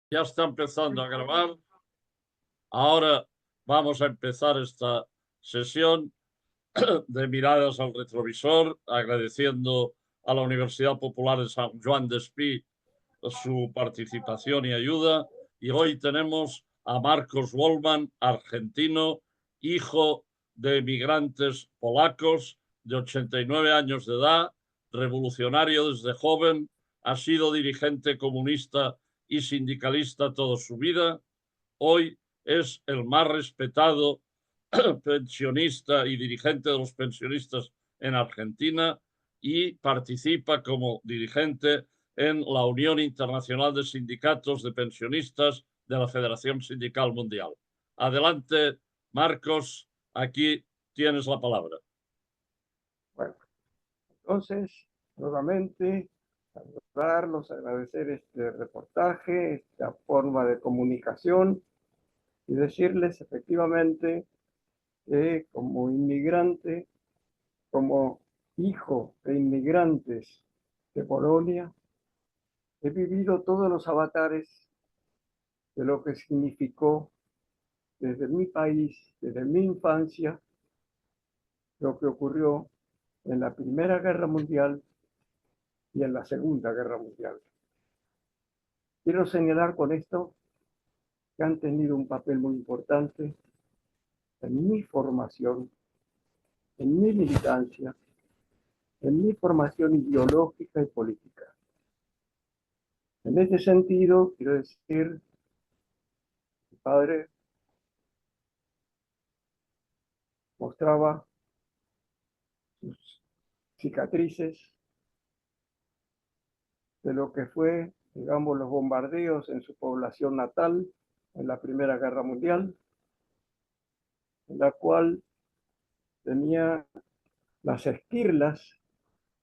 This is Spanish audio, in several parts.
Ya está empezando a grabar. Ahora vamos a empezar esta sesión de miradas al retrovisor, agradeciendo a la Universidad Popular de San Juan de Espí su participación y ayuda. Y hoy tenemos a Marcos Wollman, argentino, hijo de emigrantes polacos de 89 años de edad, revolucionario desde joven, ha sido dirigente comunista y sindicalista toda su vida. Hoy es el más respetado pensionista y dirigente de los pensionistas en Argentina y participa como dirigente en la Unión Internacional de Sindicatos de Pensionistas de la Federación Sindical Mundial. Adelante, Marcos, aquí tienes la palabra. Bueno, entonces, nuevamente, saludarlos, agradecer este reportaje, esta forma de comunicación y decirles efectivamente que como inmigrante, como hijo de inmigrantes de Polonia, he vivido todos los avatares de lo que significó desde mi país, desde mi infancia, lo que ocurrió en la Primera Guerra Mundial y en la Segunda Guerra Mundial. Quiero señalar con esto que han tenido un papel muy importante en mi formación, en mi militancia, en mi formación ideológica y política. En este sentido, quiero decir, mi padre mostraba sus cicatrices de lo que fue, digamos, los bombardeos en su población natal en la Primera Guerra Mundial, en la cual tenía las esquirlas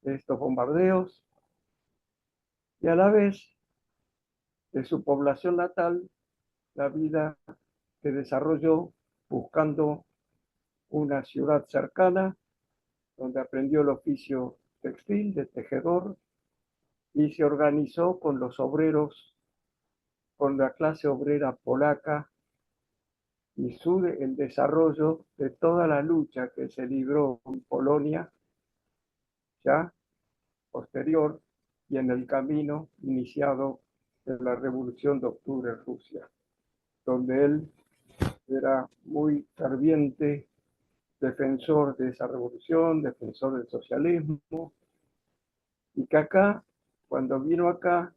de estos bombardeos y a la vez de su población natal, la vida que desarrolló buscando una ciudad cercana donde aprendió el oficio textil de tejedor y se organizó con los obreros, con la clase obrera polaca y el desarrollo de toda la lucha que se libró en Polonia ya posterior y en el camino iniciado de la Revolución de Octubre en Rusia, donde él era muy ferviente defensor de esa revolución, defensor del socialismo, y que acá, cuando vino acá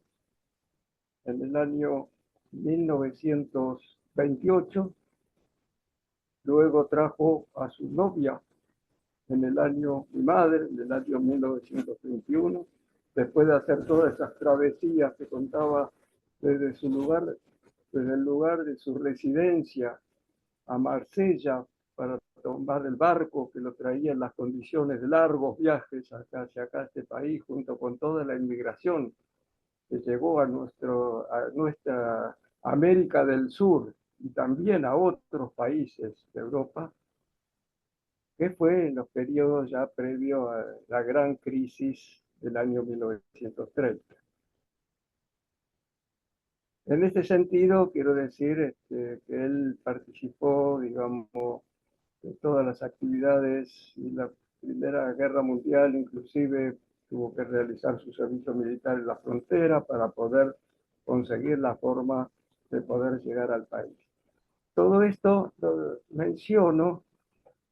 en el año 1928, luego trajo a su novia en el año, mi madre, en el año 1931, después de hacer todas esas travesías que contaba desde su lugar, desde el lugar de su residencia a Marsella para tomar el barco que lo traía en las condiciones de largos viajes hacia acá, este país, junto con toda la inmigración que llegó a nuestra América del Sur y también a otros países de Europa, que fue en los periodos ya previo a la gran crisis del año 1930. En este sentido, quiero decir que él participó, digamos, de todas las actividades y la Primera Guerra Mundial, inclusive tuvo que realizar su servicio militar en la frontera para poder conseguir la forma de poder llegar al país. Todo esto lo menciono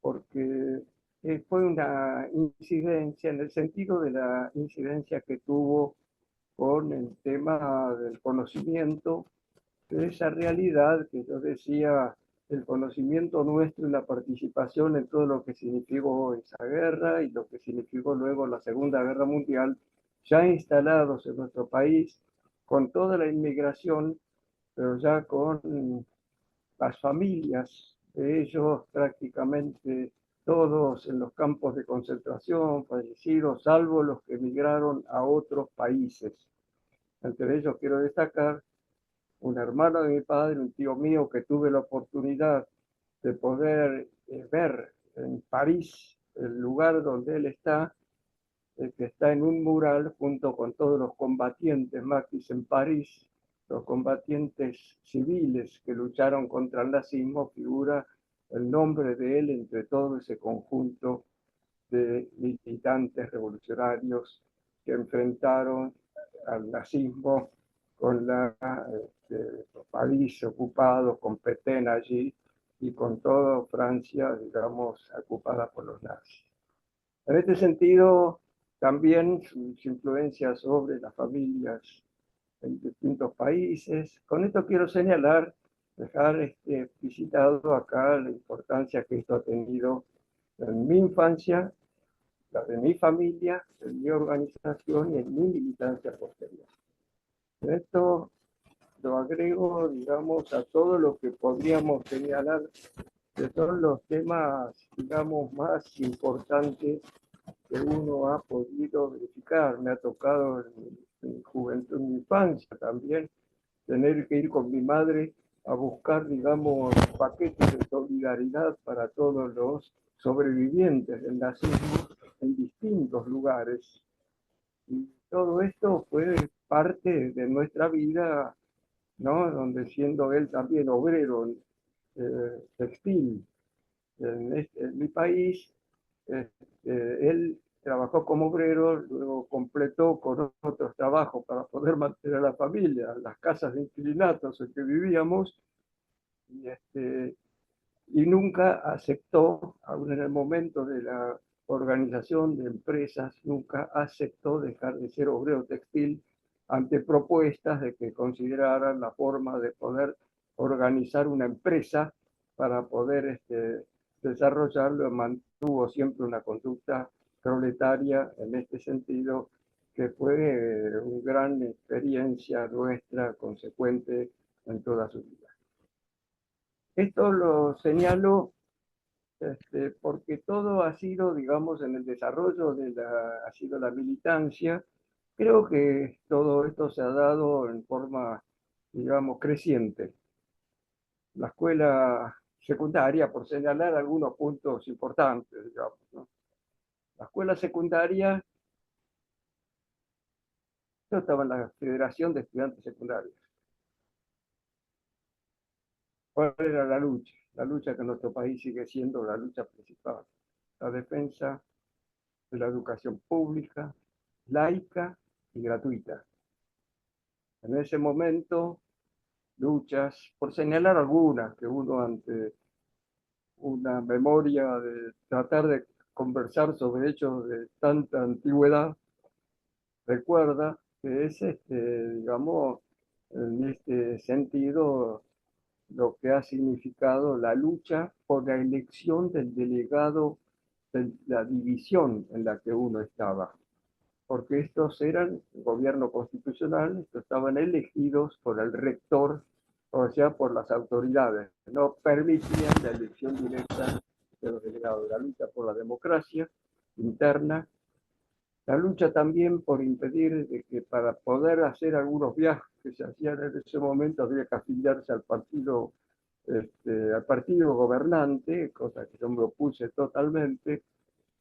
porque fue una incidencia en el sentido de la incidencia que tuvo con el tema del conocimiento de esa realidad que yo decía, el conocimiento nuestro y la participación en todo lo que significó esa guerra y lo que significó luego la Segunda Guerra Mundial, ya instalados en nuestro país, con toda la inmigración, pero ya con las familias de ellos prácticamente todos en los campos de concentración, fallecidos, salvo los que emigraron a otros países. Entre ellos quiero destacar un hermano de mi padre, un tío mío que tuve la oportunidad de poder ver en París, el lugar donde él está, que está en un mural junto con todos los combatientes maquis en París, los combatientes civiles que lucharon contra el nazismo, figura el nombre de él entre todo ese conjunto de militantes revolucionarios que enfrentaron al nazismo con París ocupado, con Petén allí y con toda Francia, digamos, ocupada por los nazis. En este sentido, también sus influencias sobre las familias en distintos países. Con esto quiero señalar, dejar visitado acá la importancia que esto ha tenido en mi infancia, la de mi familia, en mi organización y en mi militancia posterior. Esto lo agrego, digamos, a todo lo que podríamos señalar que son los temas, digamos, más importantes que uno ha podido verificar. Me ha tocado en mi juventud, en mi infancia también, tener que ir con mi madre a buscar, digamos, paquetes de solidaridad para todos los sobrevivientes del nazismo en distintos lugares. Y todo esto fue parte de nuestra vida, ¿no? Donde siendo él también obrero textil en mi país, él trabajó como obrero, luego completó con otros trabajos para poder mantener a la familia, las casas de inquilinatos en que vivíamos, y, y nunca aceptó, aún en el momento de la organización de empresas, nunca aceptó dejar de ser obrero textil ante propuestas de que consideraran la forma de poder organizar una empresa para poder desarrollarlo. Mantuvo siempre una conducta proletaria en este sentido, que fue una gran experiencia nuestra, consecuente en toda su vida. Esto lo señalo porque todo ha sido, digamos, en el desarrollo ha sido la militancia. Creo que todo esto se ha dado en forma, digamos, creciente. La escuela secundaria, por señalar algunos puntos importantes, digamos, ¿no? La escuela secundaria, yo estaba en la Federación de Estudiantes Secundarios. ¿Cuál era la lucha? La lucha que en nuestro país sigue siendo la lucha principal, la defensa de la educación pública, laica y gratuita. En ese momento, luchas, por señalar algunas, que uno ante una memoria de tratar de conversar sobre hechos de tanta antigüedad, recuerda que es, digamos, en este sentido, lo que ha significado la lucha por la elección del delegado de la división en la que uno estaba, porque estos eran el gobierno constitucional, estos estaban elegidos por el rector, o sea, por las autoridades, no permitían la elección directa de los delegados. La lucha por la democracia interna, la lucha también por impedir de que para poder hacer algunos viajes que se hacían en ese momento había que afiliarse al partido gobernante, cosa que yo me opuse totalmente,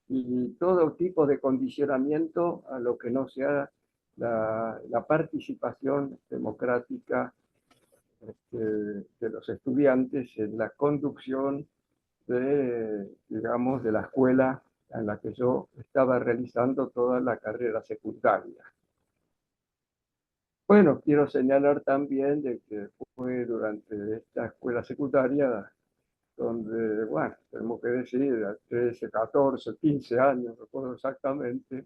y todo tipo de condicionamiento a lo que no sea la participación democrática de los estudiantes en la conducción digamos, de la escuela en la que yo estaba realizando toda la carrera secundaria. Bueno, quiero señalar también de que fue durante esta escuela secundaria donde, bueno, tenemos que decir, 13, 14, 15 años, recuerdo exactamente,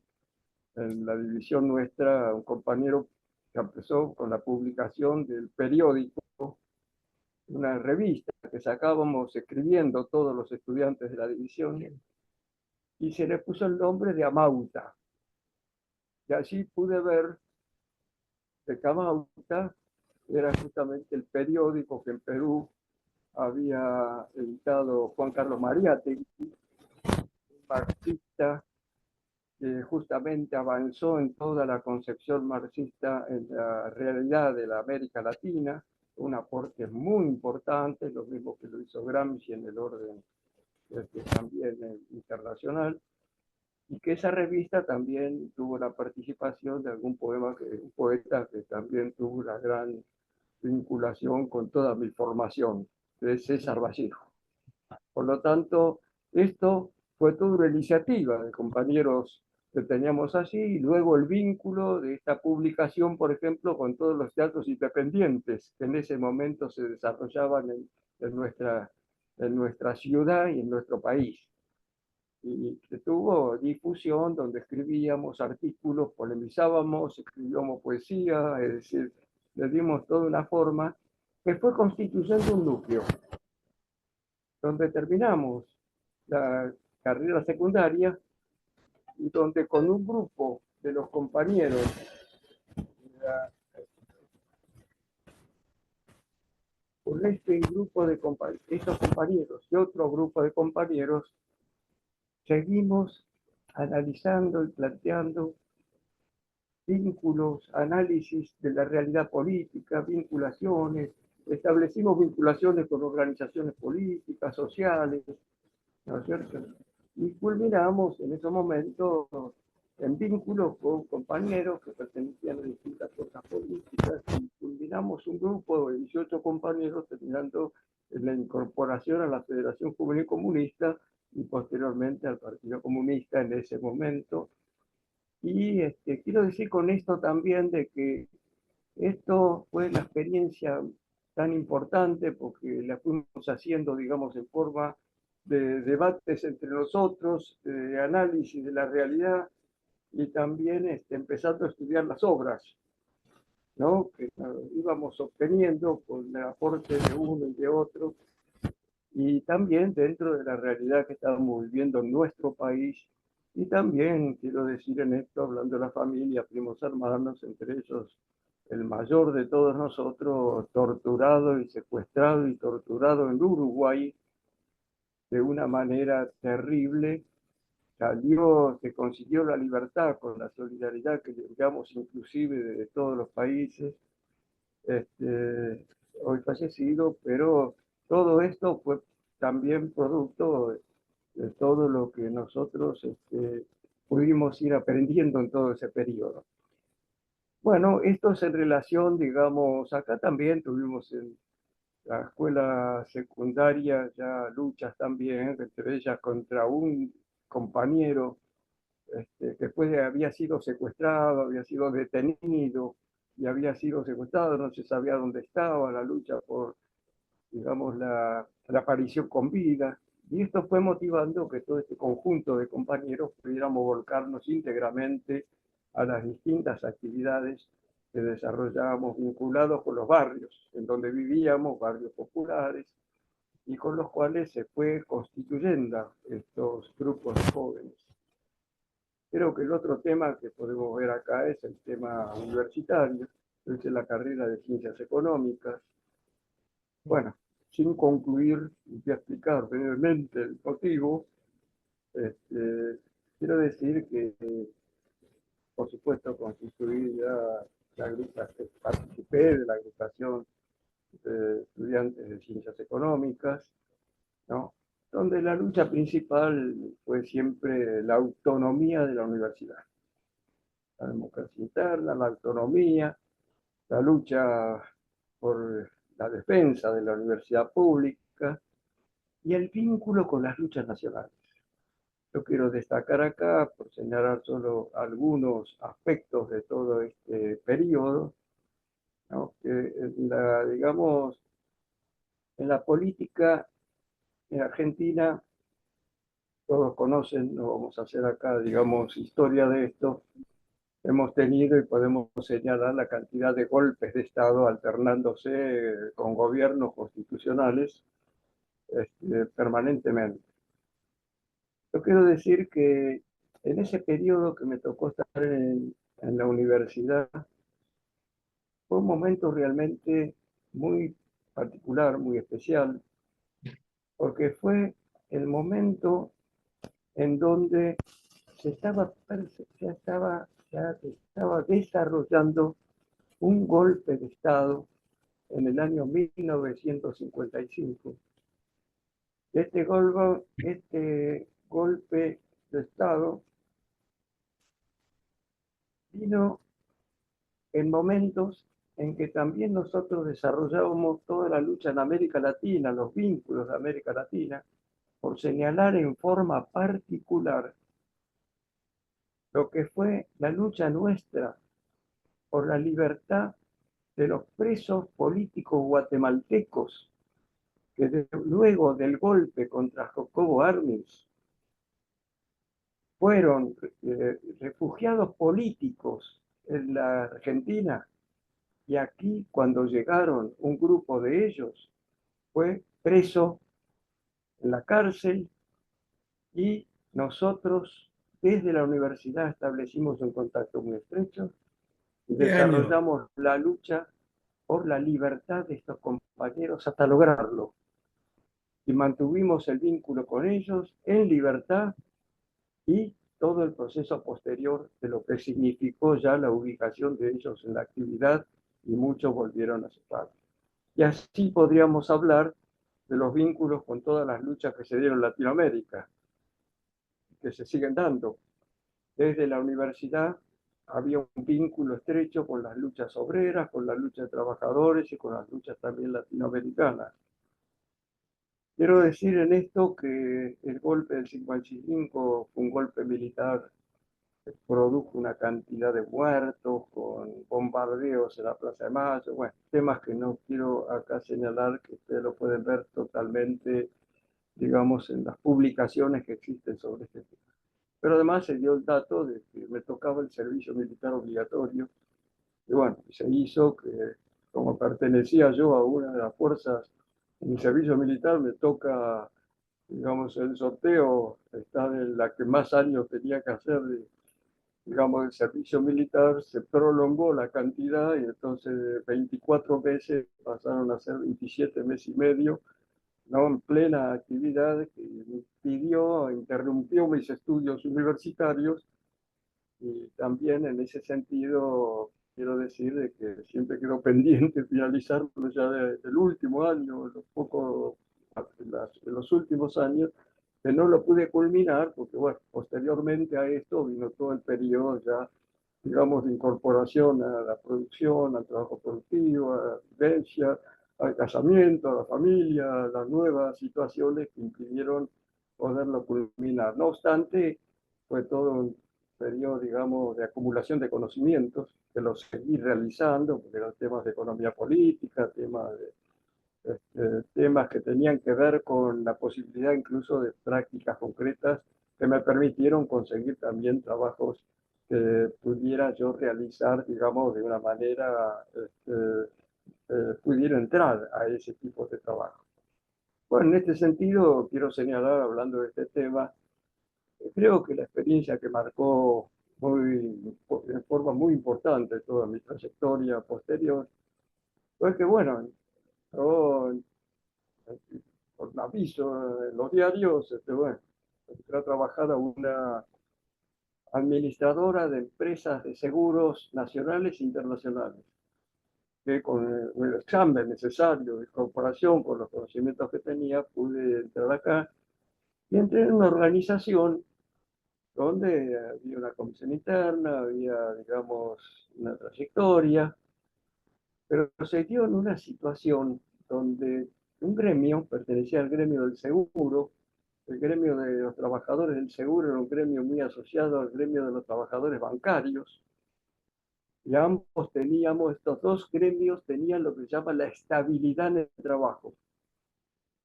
en la división nuestra, un compañero que empezó con la publicación del periódico, una revista que sacábamos escribiendo todos los estudiantes de la división, y se le puso el nombre de Amauta. Y allí pude ver que Amauta era justamente el periódico que en Perú había editado Juan Carlos Mariátegui, un marxista que justamente avanzó en toda la concepción marxista en la realidad de la América Latina, un aporte muy importante, lo mismo que lo hizo Gramsci en el orden también internacional, y que esa revista también tuvo la participación de algún un poeta que también tuvo una gran vinculación con toda mi formación de César Vallejo. Por lo tanto, esto fue toda una iniciativa de compañeros que teníamos allí, y luego el vínculo de esta publicación, por ejemplo, con todos los teatros independientes que en ese momento se desarrollaban en nuestra ciudad y en nuestro país. Y que tuvo difusión donde escribíamos artículos, polemizábamos, escribíamos poesía, es decir, le dimos toda una forma que fue constituyendo un núcleo, donde terminamos la carrera secundaria y donde con un grupo de los compañeros, con este grupo de estos compañeros y otro grupo de compañeros, seguimos analizando y planteando vínculos, análisis de la realidad política, vinculaciones, establecimos vinculaciones con organizaciones políticas, sociales, ¿no es cierto? Y culminamos en ese momento en vínculos con compañeros que pertenecían a distintas fuerzas políticas, y culminamos un grupo de 18 compañeros terminando en la incorporación a la Federación Juvenil Comunista y posteriormente al Partido Comunista en ese momento. Y quiero decir con esto también de que esto fue una experiencia tan importante porque la fuimos haciendo, digamos, en forma de debates entre nosotros, de análisis de la realidad, y también empezando a estudiar las obras, ¿no? Que íbamos obteniendo con el aporte de uno y de otro, y también dentro de la realidad que estábamos viviendo en nuestro país. Y también quiero decir en esto, hablando de la familia, primos hermanos, entre ellos el mayor de todos nosotros, torturado y secuestrado y torturado en Uruguay de una manera terrible, salió, se consiguió la libertad con la solidaridad que digamos inclusive de todos los países, hoy fallecido, pero todo esto fue también producto de todo lo que nosotros pudimos ir aprendiendo en todo ese periodo. Bueno, esto es en relación, digamos, acá también tuvimos en la escuela secundaria ya luchas también, entre ellas contra un compañero que después había sido secuestrado, había sido detenido y había sido secuestrado, no se sabía dónde estaba, la lucha por, digamos, la aparición con vida. Y esto fue motivando que todo este conjunto de compañeros pudiéramos volcarnos íntegramente a las distintas actividades que desarrollábamos vinculados con los barrios en donde vivíamos, barrios populares, y con los cuales se fue constituyendo estos grupos de jóvenes. Creo que el otro tema que podemos ver acá es el tema universitario, es la carrera de Ciencias Económicas. Bueno, sin concluir, voy a explicar brevemente el motivo. Quiero decir que, por supuesto, constituí ya la agrupación, participé de la agrupación de estudiantes de Ciencias Económicas, ¿no? Donde la lucha principal fue siempre la autonomía de la universidad, la democracia interna, la autonomía, la lucha por la defensa de la universidad pública y el vínculo con las luchas nacionales. Yo quiero destacar acá, por señalar solo algunos aspectos de todo este periodo, ¿no? Que digamos, en la política en Argentina, todos conocen, no vamos a hacer acá, digamos, historia de esto, hemos tenido y podemos señalar la cantidad de golpes de Estado alternándose con gobiernos constitucionales permanentemente. Yo quiero decir que en ese periodo que me tocó estar en la universidad, fue un momento realmente muy particular, muy especial, porque fue el momento en donde ya estaba desarrollando un golpe de Estado en el año 1955. Este golpe de Estado vino en momentos en que también nosotros desarrollábamos toda la lucha en América Latina, los vínculos de América Latina, por señalar en forma particular lo que fue la lucha nuestra por la libertad de los presos políticos guatemaltecos que luego del golpe contra Jacobo Arbenz fueron refugiados políticos en la Argentina, y aquí cuando llegaron un grupo de ellos fue preso en la cárcel, y nosotros desde la universidad establecimos un contacto muy estrecho y ¿Qué año? desarrollamos la lucha por la libertad de estos compañeros hasta lograrlo. Y mantuvimos el vínculo con ellos en libertad, y todo el proceso posterior de lo que significó ya la ubicación de ellos en la actividad, y muchos volvieron a su patria. Y así podríamos hablar de los vínculos con todas las luchas que se dieron en Latinoamérica, que se siguen dando. Desde la universidad había un vínculo estrecho con las luchas obreras, con la lucha de trabajadores y con las luchas también latinoamericanas. Quiero decir en esto que el golpe del 55 fue un golpe militar que produjo una cantidad de muertos, con bombardeos en la Plaza de Mayo, bueno, temas que no quiero acá señalar, que ustedes lo pueden ver totalmente, digamos, en las publicaciones que existen sobre este tema. Pero además se dio el dato de que me tocaba el servicio militar obligatorio, y bueno, se hizo que, como pertenecía yo a una de las fuerzas en mi servicio militar, me toca, digamos, el sorteo, está en la que más años tenía que hacer, digamos, el servicio militar, se prolongó la cantidad, y entonces 24 meses pasaron a ser 27 meses y medio, ¿no? En plena actividad, que impidió, interrumpió mis estudios universitarios. Y también en ese sentido quiero decir de que siempre quedó pendiente finalizarlo ya del último año, en los últimos años, que no lo pude culminar porque, bueno, posteriormente a esto vino todo el periodo ya, digamos, de incorporación a la producción, al trabajo productivo, a la vivencia, al casamiento, a la familia, a las nuevas situaciones que impidieron poderlo culminar. No obstante, fue todo un periodo, digamos, de acumulación de conocimientos, que los seguí realizando, porque eran temas de economía política, temas que tenían que ver con la posibilidad incluso de prácticas concretas que me permitieron conseguir también trabajos que pudiera yo realizar, digamos, de una manera, pudiera entrar a ese tipo de trabajo. Bueno, en este sentido, quiero señalar, hablando de este tema, creo que la experiencia que marcó de forma muy importante toda mi trayectoria posterior fue que, bueno, yo, por un aviso en los diarios, bueno, entré a trabajar a una administradora de empresas de seguros nacionales e internacionales, que con el examen necesario de incorporación, con los conocimientos que tenía, pude entrar acá, y entré en una organización donde había una comisión interna, había, digamos, una trayectoria, pero se dio en una situación donde un gremio, pertenecía al gremio del seguro, el gremio de los trabajadores del seguro era un gremio muy asociado al gremio de los trabajadores bancarios, y ambos teníamos, estos dos gremios tenían lo que se llama la estabilidad en el trabajo,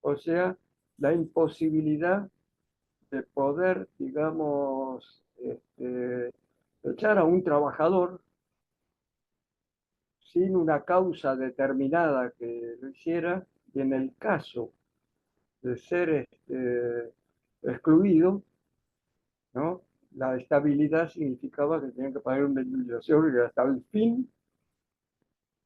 o sea, la imposibilidad de poder, digamos, echar a un trabajador sin una causa determinada que lo hiciera, y en el caso de ser excluido, ¿no? La estabilidad significaba que tenían que pagar una indemnización hasta el fin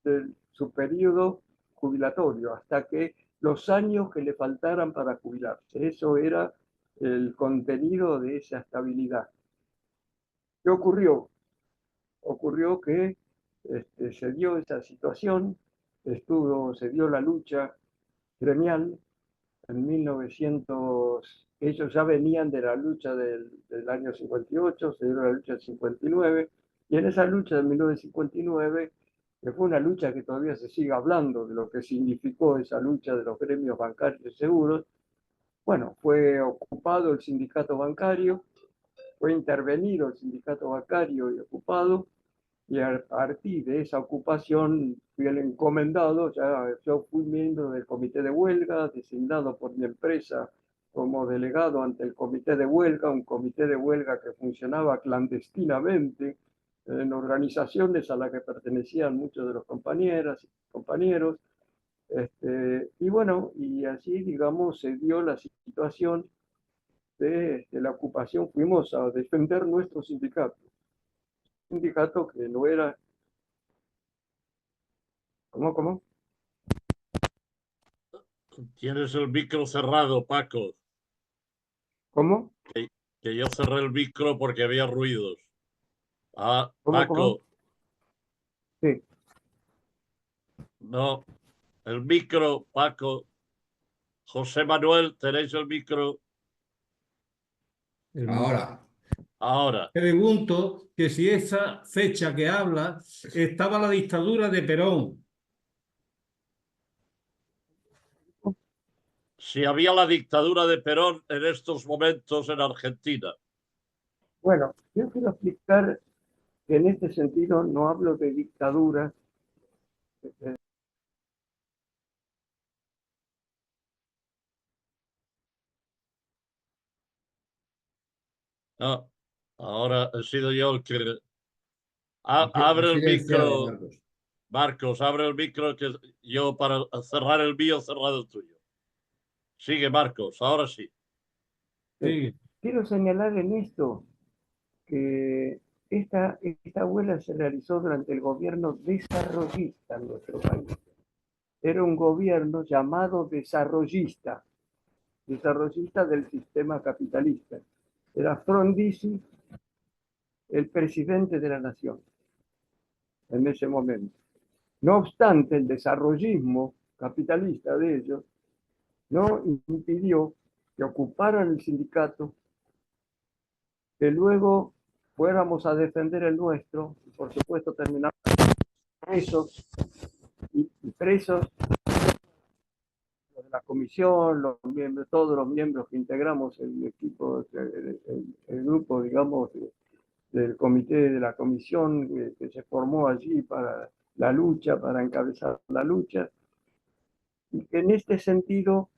de su periodo jubilatorio, hasta que los años que le faltaran para jubilarse. Eso era el contenido de esa estabilidad. ¿Qué ocurrió? Ocurrió que se dio esa situación, se dio la lucha gremial en 1900, ellos ya venían de la lucha del año 58, se dio la lucha del 59, y en esa lucha de 1959 que fue una lucha que todavía se sigue hablando de lo que significó esa lucha de los gremios bancarios y seguros. Bueno, fue ocupado el sindicato bancario, fue intervenido el sindicato bancario y ocupado, y a partir de esa ocupación fui el encomendado, ya yo fui miembro del comité de huelga, designado por mi empresa como delegado ante el comité de huelga, un comité de huelga que funcionaba clandestinamente en organizaciones a las que pertenecían muchos de los compañeras y compañeros. Y bueno, y así, digamos, se dio la situación de la ocupación. Fuimos a defender nuestro sindicato, un sindicato que no era. ¿Cómo? Tienes el micro cerrado, Paco. ¿Cómo? Que yo cerré el micro porque había ruidos. Ah, ¿Cómo? Paco, Sí. no. El micro, Paco. José Manuel, tenéis el micro Ahora, ahora. pregunto que si esa fecha que habla estaba la dictadura de Perón. Si había la dictadura de Perón en estos momentos en Argentina. Bueno, yo quiero explicar que en este sentido no hablo de dictadura. No, ahora he sido yo el que... Ha Abre el silenciado, micro, Marcos. Marcos, abre el micro que yo para cerrar el mío, cerrado el tuyo. Sigue, Marcos, ahora sí. Sí. Quiero señalar en esto que esta huelga se realizó durante el gobierno desarrollista en nuestro país. Era un gobierno llamado desarrollista, desarrollista del sistema capitalista. Era Frondizi el presidente de la nación en ese momento. No obstante, el desarrollismo capitalista de ellos no impidió que ocuparan el sindicato, que luego fuéramos a defender el nuestro, y por supuesto terminamos presos y presos de la comisión, los miembros, todos los miembros que integramos el equipo, el grupo, digamos, del comité de la comisión que se formó allí para la lucha, para encabezar la lucha, y que en este sentido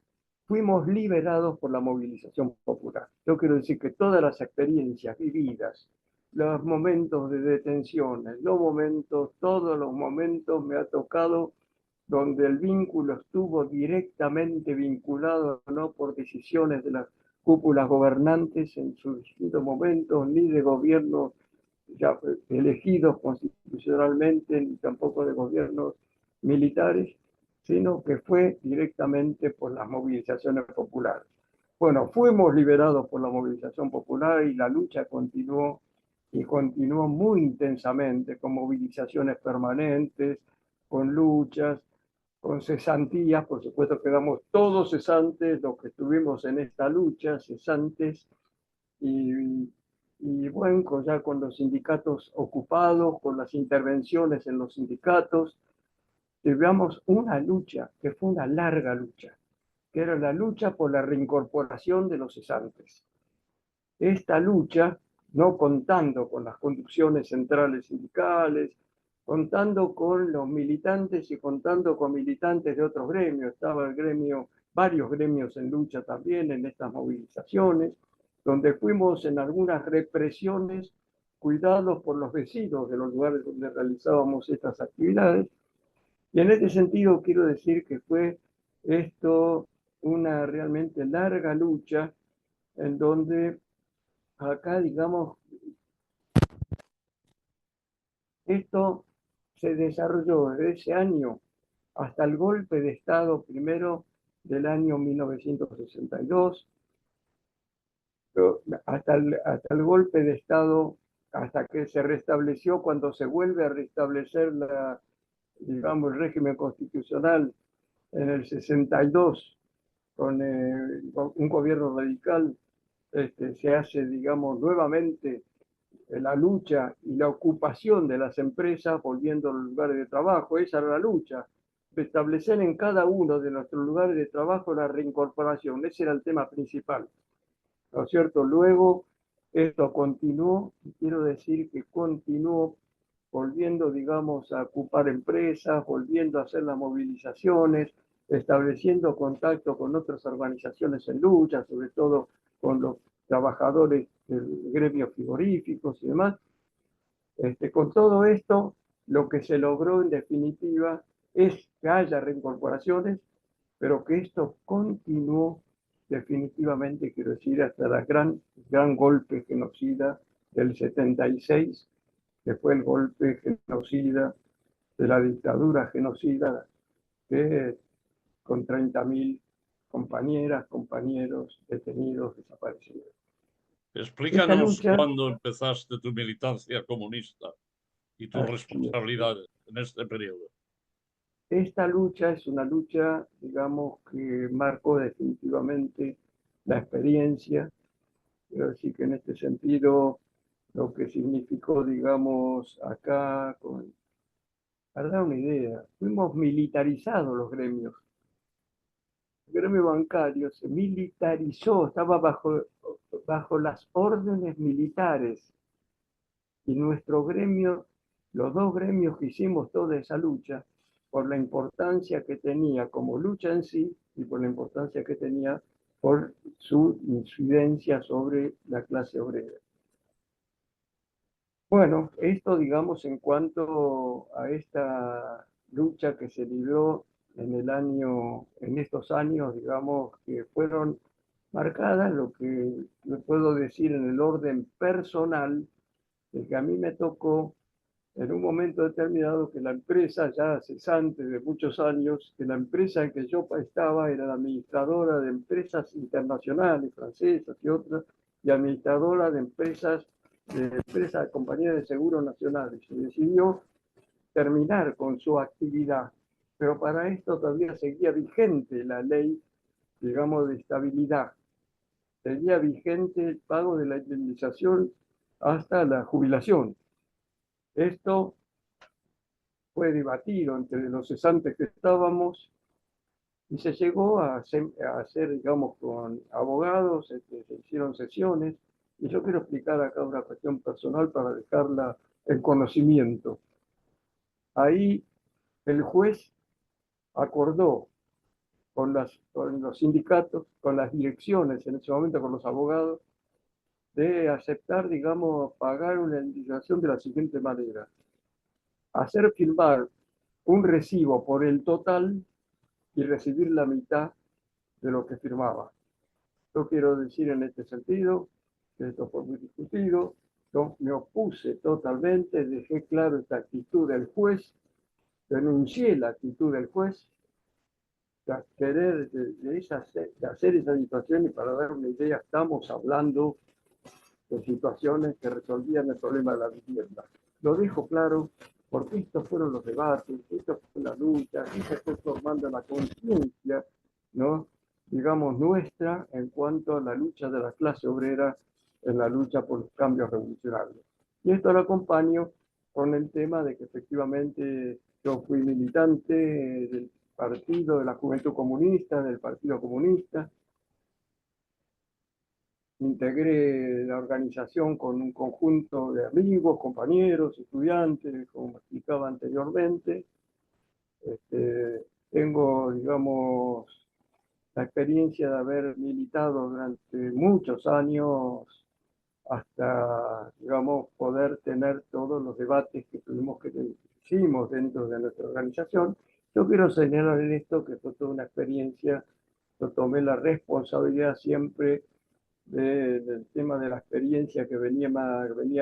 fuimos liberados por la movilización popular. Yo quiero decir que todas las experiencias vividas, los momentos de detenciones, todos los momentos me ha tocado donde el vínculo estuvo directamente vinculado, no por decisiones de las cúpulas gobernantes en sus distintos momentos, ni de gobiernos ya elegidos constitucionalmente, ni tampoco de gobiernos militares, sino que fue directamente por las movilizaciones populares. Bueno, fuimos liberados por la movilización popular y la lucha continuó y continuó muy intensamente con movilizaciones permanentes, con luchas, con cesantías, por supuesto quedamos todos cesantes, los que estuvimos en esta lucha, cesantes, y, y bueno, ya con los sindicatos ocupados, con las intervenciones en los sindicatos, llevamos una lucha que fue una larga lucha, que era la lucha por la reincorporación de los cesantes. Esta lucha, no contando con las conducciones centrales sindicales, contando con los militantes y contando con militantes de otros gremios, estaba el gremio, varios gremios en lucha también en estas movilizaciones, donde fuimos en algunas represiones cuidados por los vecinos de los lugares donde realizábamos estas actividades. Y en este sentido quiero decir que fue esto una realmente larga lucha en donde acá, digamos, esto se desarrolló desde ese año hasta el golpe de Estado primero del año 1962, hasta el golpe de Estado, hasta que se restableció, cuando se vuelve a restablecer digamos, el régimen constitucional en el 62, con un gobierno radical, se hace, digamos, nuevamente la lucha y la ocupación de las empresas volviendo a los lugares de trabajo. Esa era la lucha, establecer en cada uno de nuestros lugares de trabajo la reincorporación. Ese era el tema principal, ¿no es cierto? Luego esto continuó, y quiero decir que continuó volviendo, digamos, a ocupar empresas, volviendo a hacer las movilizaciones, estableciendo contacto con otras organizaciones en lucha, sobre todo con los trabajadores del gremio frigoríficos y demás. Con todo esto, lo que se logró en definitiva es que haya reincorporaciones, pero que esto continuó definitivamente, quiero decir, hasta el gran golpe genocida del 76, que fue el golpe genocida de la dictadura genocida, que con 30.000 compañeras, compañeros detenidos, desaparecidos. Esta Explícanos lucha, cuándo empezaste tu militancia comunista y tus responsabilidades en este periodo. esta lucha es una lucha, digamos, que marcó definitivamente la experiencia. Quiero decir que en este sentido, lo que significó, digamos, acá, para dar una idea, fuimos militarizados los gremios. El gremio bancario se militarizó, estaba bajo las órdenes militares. Y nuestro gremio, los dos gremios que hicimos toda esa lucha, por la importancia que tenía como lucha en sí y por la importancia que tenía por su incidencia sobre la clase obrera. Bueno, esto digamos en cuanto a esta lucha que se libró en estos años, digamos, que fueron marcadas, lo que le puedo decir en el orden personal, es que a mí me tocó en un momento determinado que la empresa, ya cesante de muchos años, que la empresa en que yo estaba era la administradora de empresas internacionales, francesas y otras, y administradora de empresas, compañías de seguros nacionales. Se decidió terminar con su actividad, pero para esto todavía seguía vigente la ley, digamos, de estabilidad. Seguía vigente el pago de la indemnización hasta la jubilación. Esto fue debatido entre los cesantes que estábamos y se llegó a hacer, digamos, con abogados, se hicieron sesiones, y yo quiero explicar acá una cuestión personal para dejarla en conocimiento. Ahí el juez acordó con los sindicatos, con las direcciones, en ese momento con los abogados, de aceptar, digamos, pagar una indemnización de la siguiente manera: hacer firmar un recibo por el total y recibir la mitad de lo que firmaba. Yo quiero decir en este sentido, que esto fue muy discutido, yo me opuse totalmente, dejé claro esta actitud del juez, denuncié la actitud del juez, de querer de hacer esa situación, y para dar una idea, estamos hablando de situaciones que resolvían el problema de la vivienda. Lo dejo claro porque estos fueron los debates, esto fue la lucha, y se fue formando la conciencia, ¿no?, digamos, nuestra en cuanto a la lucha de la clase obrera en la lucha por los cambios revolucionarios. Y esto lo acompaño con el tema de que efectivamente yo fui militante del partido de la Juventud Comunista, del Partido Comunista. Integré la organización con un conjunto de amigos, compañeros, estudiantes, como explicaba anteriormente. Tengo, digamos, la experiencia de haber militado durante muchos años hasta, digamos, poder tener todos los debates que hicimos dentro de nuestra organización. Yo quiero señalar en esto que fue toda una experiencia. Yo tomé la responsabilidad siempre del tema de la experiencia que venía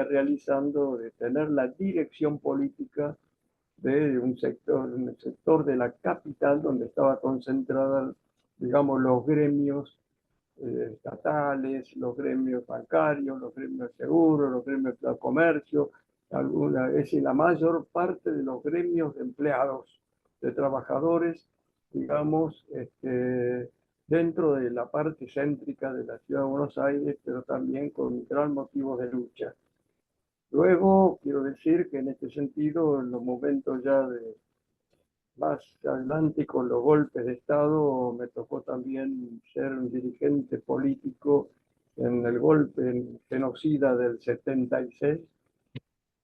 realizando, de tener la dirección política de un sector de la capital donde estaba concentrada, digamos, los gremios estatales, los gremios bancarios, los gremios de seguros, los gremios de comercio, es decir, la mayor parte de los gremios de empleados, de trabajadores, digamos, dentro de la parte céntrica de la ciudad de Buenos Aires, pero también con gran motivo de lucha. Luego, quiero decir que en este sentido, en los momentos ya de más adelante con los golpes de Estado, me tocó también ser un dirigente político en el golpe genocida del 76.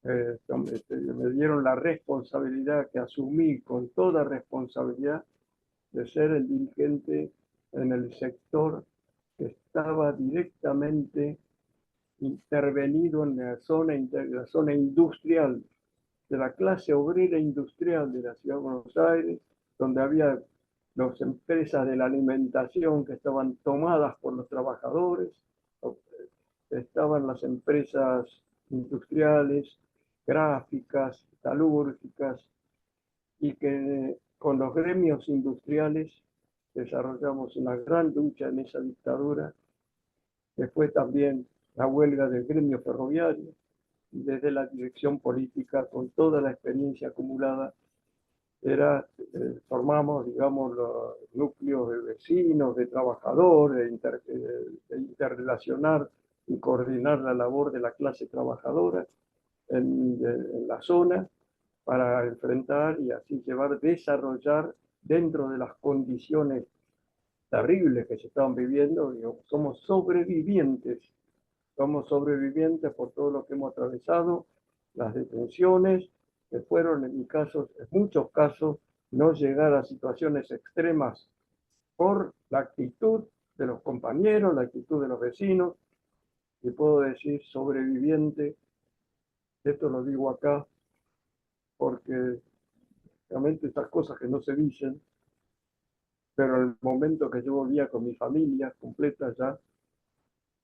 Me dieron la responsabilidad que asumí con toda responsabilidad de ser el dirigente en el sector que estaba directamente intervenido en la zona industrial, de la clase obrera industrial de la Ciudad de Buenos Aires, donde había las empresas de la alimentación que estaban tomadas por los trabajadores, estaban las empresas industriales, gráficas, metalúrgicas, y que con los gremios industriales desarrollamos una gran lucha en esa dictadura, que fue también la huelga del gremio ferroviario, y desde la dirección política, con toda la experiencia acumulada, formamos, digamos, los núcleos de vecinos, de trabajadores, de interrelacionar y coordinar la labor de la clase trabajadora en la zona, para enfrentar y así desarrollar dentro de las condiciones terribles que se estaban viviendo. Digo, somos sobrevivientes por todo lo que hemos atravesado, las detenciones, que fueron en muchos casos, no llegar a situaciones extremas por la actitud de los compañeros, la actitud de los vecinos, y puedo decir sobreviviente. Esto lo digo acá porque realmente estas cosas que no se dicen, pero en el momento que yo volvía con mi familia completa ya,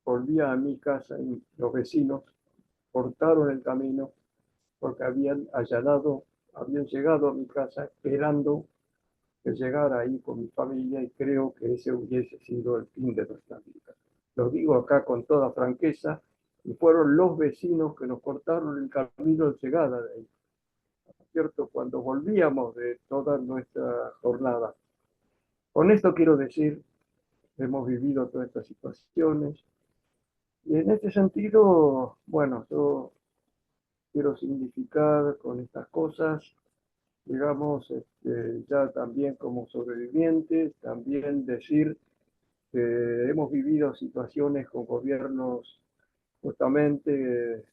volvía a mi casa y los vecinos cortaron el camino porque habían llegado a mi casa esperando que llegara ahí con mi familia, y creo que ese hubiese sido el fin de nuestra vida. Lo digo acá con toda franqueza, y fueron los vecinos que nos cortaron el camino de llegada de ahí, ¿cierto? Cuando volvíamos de toda nuestra jornada. Con esto quiero decir, hemos vivido todas estas situaciones, y en este sentido, bueno, yo quiero significar con estas cosas, digamos, ya también como sobrevivientes, también decir que hemos vivido situaciones con gobiernos, justamente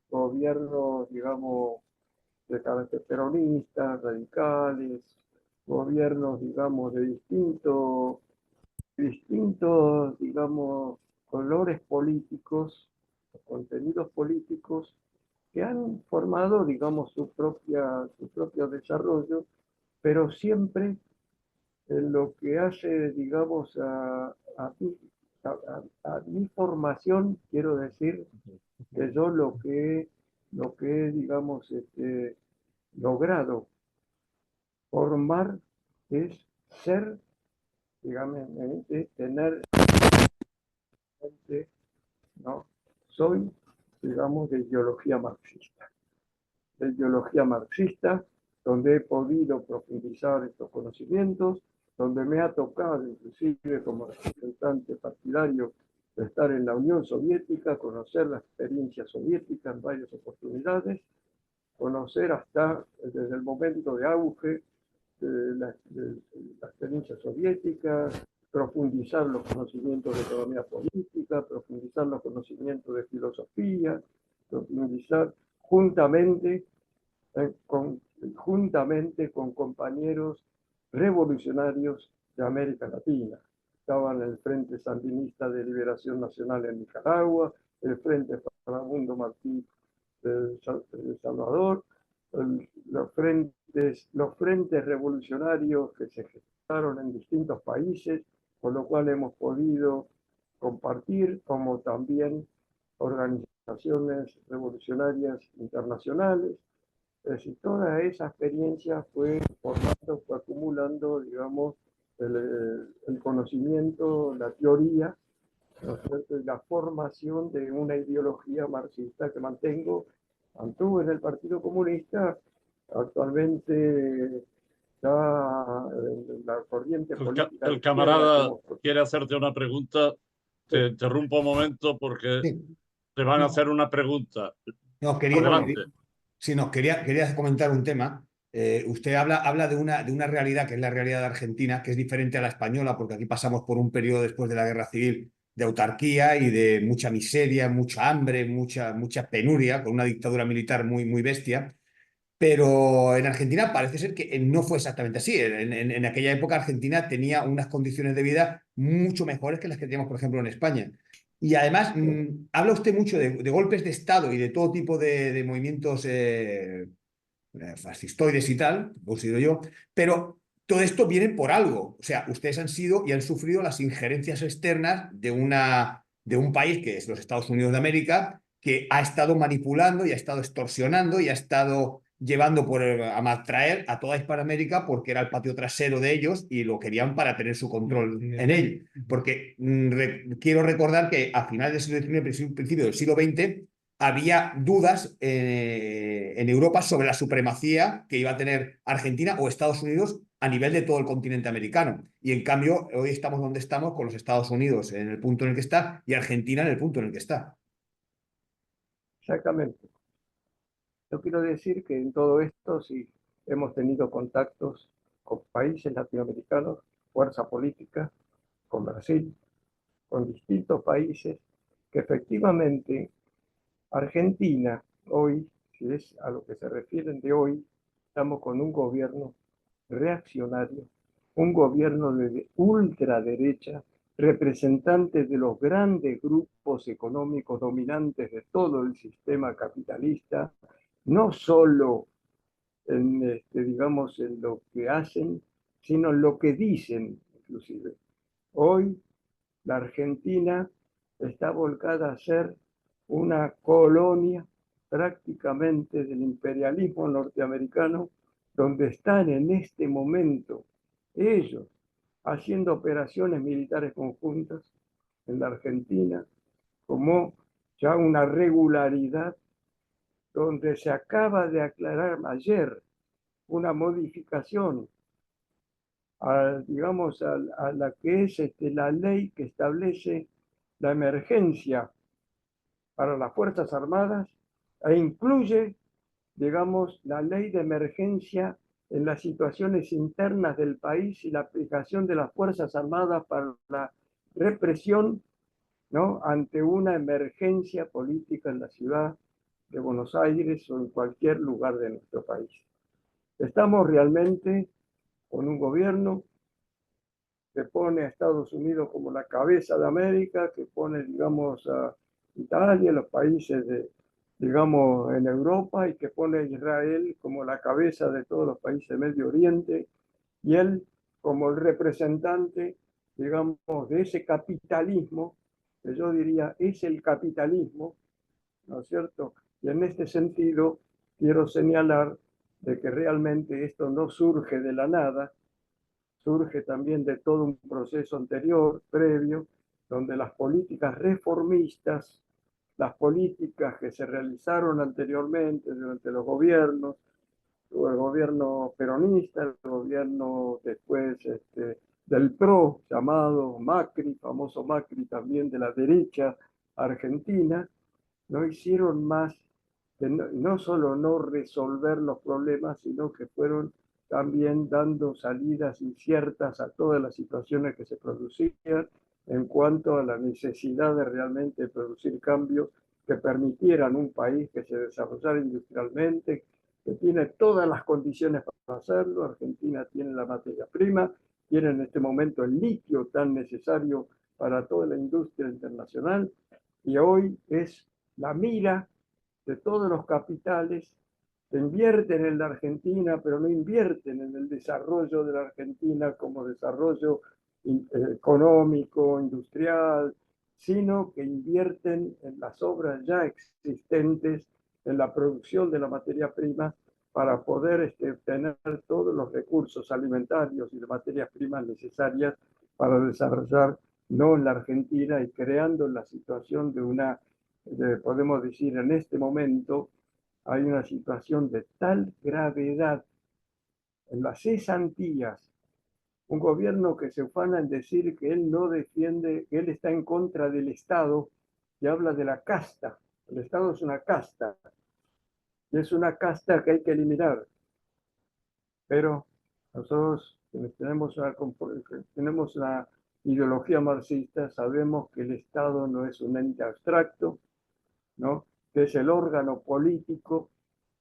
gobiernos, digamos, de carácter peronista, radicales, gobiernos, digamos, de distintos, digamos, colores políticos, contenidos políticos, que han formado, digamos, su propio desarrollo, pero siempre en lo que hace, digamos, a mi formación, quiero decir que yo lo que he, digamos, logrado formar es ser, digamos, tener, ¿no? Soy, digamos, de ideología marxista, donde he podido profundizar estos conocimientos, donde me ha tocado, inclusive como representante partidario, de estar en la Unión Soviética, conocer la experiencia soviética en varias oportunidades, conocer hasta desde el momento de auge de la experiencia soviética, profundizar los conocimientos de economía política, profundizar los conocimientos de filosofía, profundizar juntamente con compañeros revolucionarios de América Latina. Estaban el Frente Sandinista de Liberación Nacional en Nicaragua, el Frente Farabundo Martí de El Salvador, los frentes revolucionarios que se gestaron en distintos países, con lo cual hemos podido compartir, como también organizaciones revolucionarias internacionales. Es decir, toda esa experiencia fue formando, fue acumulando, digamos, el conocimiento, la teoría, ¿no? La formación de una ideología marxista que mantuve en el Partido Comunista. Actualmente está en la corriente política. El camarada quiere hacerte una pregunta. Te interrumpo un momento porque Sí. te van a hacer una pregunta. No, Adelante. sí, no, quería comentar un tema. Usted habla de una realidad que es la realidad de Argentina, que es diferente a la española, porque aquí pasamos por un periodo después de la guerra civil de autarquía y de mucha miseria, mucha hambre, mucha penuria, con una dictadura militar muy bestia. Pero en Argentina parece ser que no fue exactamente así. En aquella época Argentina tenía unas condiciones de vida mucho mejores que las que teníamos, por ejemplo, en España. Y además, habla usted mucho de golpes de Estado y de todo tipo de movimientos fascistoides y tal, considero yo, pero todo esto viene por algo. O sea, ustedes han sido y han sufrido las injerencias externas de un país que es los Estados Unidos de América, que ha estado manipulando y ha estado extorsionando y ha estado llevando a maltraer a toda Hispanoamérica porque era el patio trasero de ellos y lo querían para tener su control en él. Porque quiero recordar que a finales del siglo XIX, principio del siglo XX, había dudas en Europa sobre la supremacía que iba a tener Argentina o Estados Unidos a nivel de todo el continente americano. Y en cambio, hoy estamos donde estamos, con los Estados Unidos en el punto en el que está y Argentina en el punto en el que está. Exactamente. Yo quiero decir que en todo esto sí hemos tenido contactos con países latinoamericanos, fuerza política, con Brasil, con distintos países, que efectivamente Argentina hoy, si es a lo que se refieren de hoy, estamos con un gobierno reaccionario, un gobierno de ultraderecha, representante de los grandes grupos económicos dominantes de todo el sistema capitalista, no solo digamos, en lo que hacen, sino en lo que dicen, inclusive. Hoy la Argentina está volcada a ser una colonia prácticamente del imperialismo norteamericano, donde están en este momento ellos haciendo operaciones militares conjuntas en la Argentina como ya una regularidad, donde se acaba de aclarar ayer una modificación digamos, a la que es la ley que establece la emergencia para las Fuerzas Armadas e incluye, digamos, la ley de emergencia en las situaciones internas del país y la aplicación de las Fuerzas Armadas para la represión, ¿no?, ante una emergencia política en la ciudad de Buenos Aires o en cualquier lugar de nuestro país. Estamos realmente con un gobierno que pone a Estados Unidos como la cabeza de América, que pone, digamos, a Italia, los países digamos, en Europa, y que pone a Israel como la cabeza de todos los países del Medio Oriente, y él como el representante, digamos, de ese capitalismo, que yo diría es el capitalismo, ¿no es cierto? Y en este sentido quiero señalar de que realmente esto no surge de la nada, surge también de todo un proceso anterior, previo, donde las políticas reformistas, las políticas que se realizaron anteriormente durante los gobiernos, el gobierno peronista, el gobierno después del PRO, llamado Macri, famoso Macri también de la derecha argentina, no hicieron más que no solo no resolver los problemas, sino que fueron también dando salidas inciertas a todas las situaciones que se producían en cuanto a la necesidad de realmente producir cambios que permitieran un país que se desarrollara industrialmente, que tiene todas las condiciones para hacerlo. Argentina tiene la materia prima, tiene en este momento el litio tan necesario para toda la industria internacional, y hoy es la mira de todos los capitales que invierten en la Argentina, pero no invierten en el desarrollo de la Argentina como desarrollo económico, industrial, sino que invierten en las obras ya existentes, en la producción de la materia prima, para poder obtener todos los recursos alimentarios y de materias primas necesarias para desarrollar no en la Argentina, y creando la situación de una, podemos decir, en este momento hay una situación de tal gravedad en las cesantías, un gobierno que se ufana en decir que él no defiende, que él está en contra del Estado, y habla de la casta. El Estado es una casta. y es una casta que hay que eliminar. Pero nosotros, quienes tenemos la ideología marxista, sabemos que el Estado no es un ente abstracto, ¿no? Que es el órgano político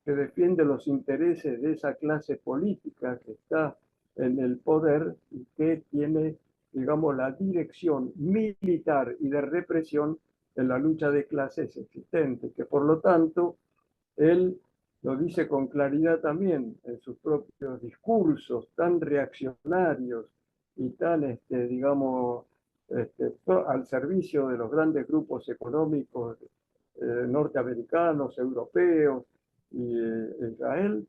que defiende los intereses de esa clase política que está en el poder y que tiene, digamos, la dirección militar y de represión en la lucha de clases existente, que por lo tanto él lo dice con claridad también en sus propios discursos tan reaccionarios y tan, digamos, al servicio de los grandes grupos económicos norteamericanos, europeos y Israel,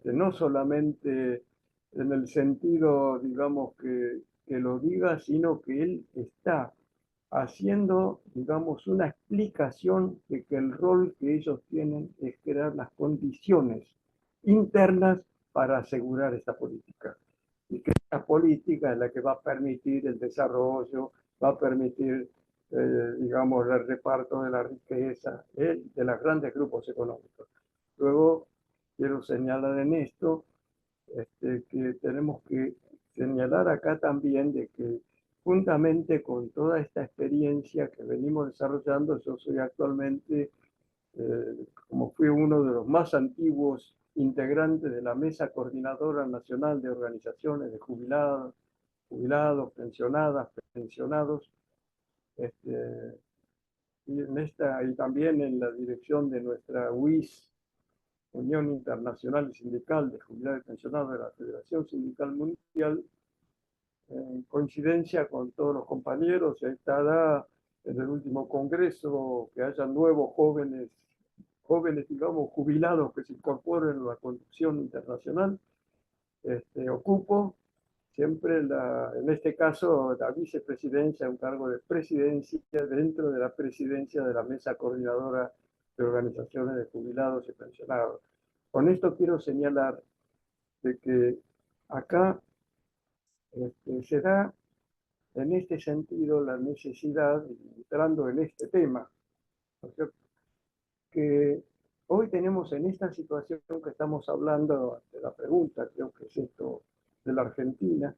no solamente en el sentido, digamos, que lo diga, sino que él está haciendo, digamos, una explicación de que el rol que ellos tienen es crear las condiciones internas para asegurar esta política. Y que esta política es la que va a permitir el desarrollo, va a permitir, digamos, el reparto de la riqueza de los grandes grupos económicos. Luego, quiero señalar en esto que tenemos que señalar acá también de que juntamente con toda esta experiencia que venimos desarrollando, yo soy actualmente, como fui uno de los más antiguos integrantes de la Mesa Coordinadora Nacional de Organizaciones de Jubilados, pensionadas, pensionados, y también en la dirección de nuestra UIS, Unión Internacional y Sindical de Jubilados y Pensionados de la Federación Sindical Mundial, en coincidencia con todos los compañeros, se estará en el último congreso que haya nuevos jóvenes, digamos, jubilados que se incorporen a la conducción internacional. Ocupo siempre, en este caso, la vicepresidencia, un cargo de presidencia dentro de la presidencia de la Mesa Coordinadora de Organizaciones de Jubilados y Pensionados. Con esto quiero señalar de que acá se da en este sentido la necesidad, entrando en este tema, ¿no es cierto?, que hoy tenemos en esta situación que estamos hablando de la pregunta, creo que es esto de la Argentina,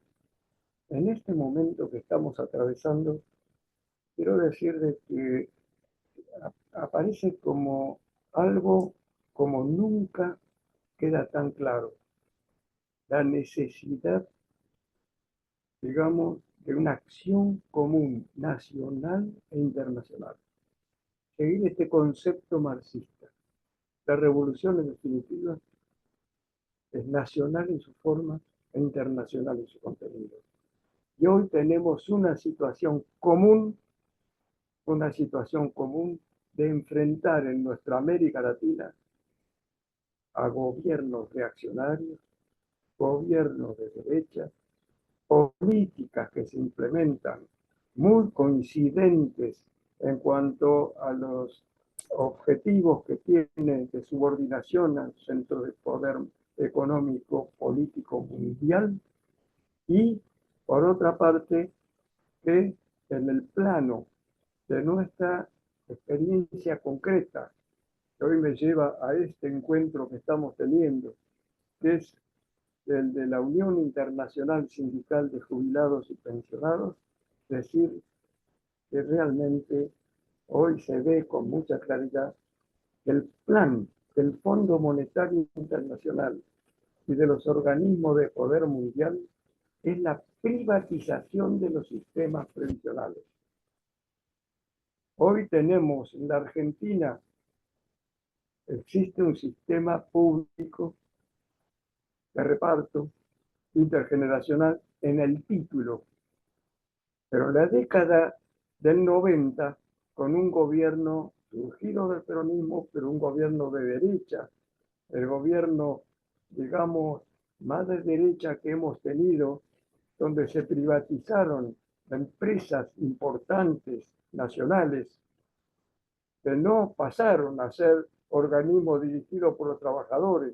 en este momento que estamos atravesando, quiero decir de que aparece como algo como nunca queda tan claro, la necesidad, digamos, de una acción común, nacional e internacional. Seguir este concepto marxista. La revolución, en definitiva, es nacional en su forma e internacional en su contenido. Y hoy tenemos una situación común de enfrentar en nuestra América Latina a gobiernos reaccionarios, gobiernos de derecha, políticas que se implementan muy coincidentes en cuanto a los objetivos que tienen de subordinación al centro de poder económico, político mundial, y por otra parte que en el plano de nuestra experiencia concreta, que hoy me lleva a este encuentro que estamos teniendo, que es el de la Unión Internacional Sindical de Jubilados y Pensionados, decir que realmente hoy se ve con mucha claridad que el plan del Fondo Monetario Internacional y de los organismos de poder mundial es la privatización de los sistemas previsionales. Hoy tenemos en la Argentina, existe un sistema público de reparto intergeneracional en el título, pero en la década del 90, con un gobierno surgido del peronismo, pero un gobierno de derecha, el gobierno, digamos, más de derecha que hemos tenido, donde se privatizaron empresas importantes nacionales que no pasaron a ser organismos dirigidos por los trabajadores.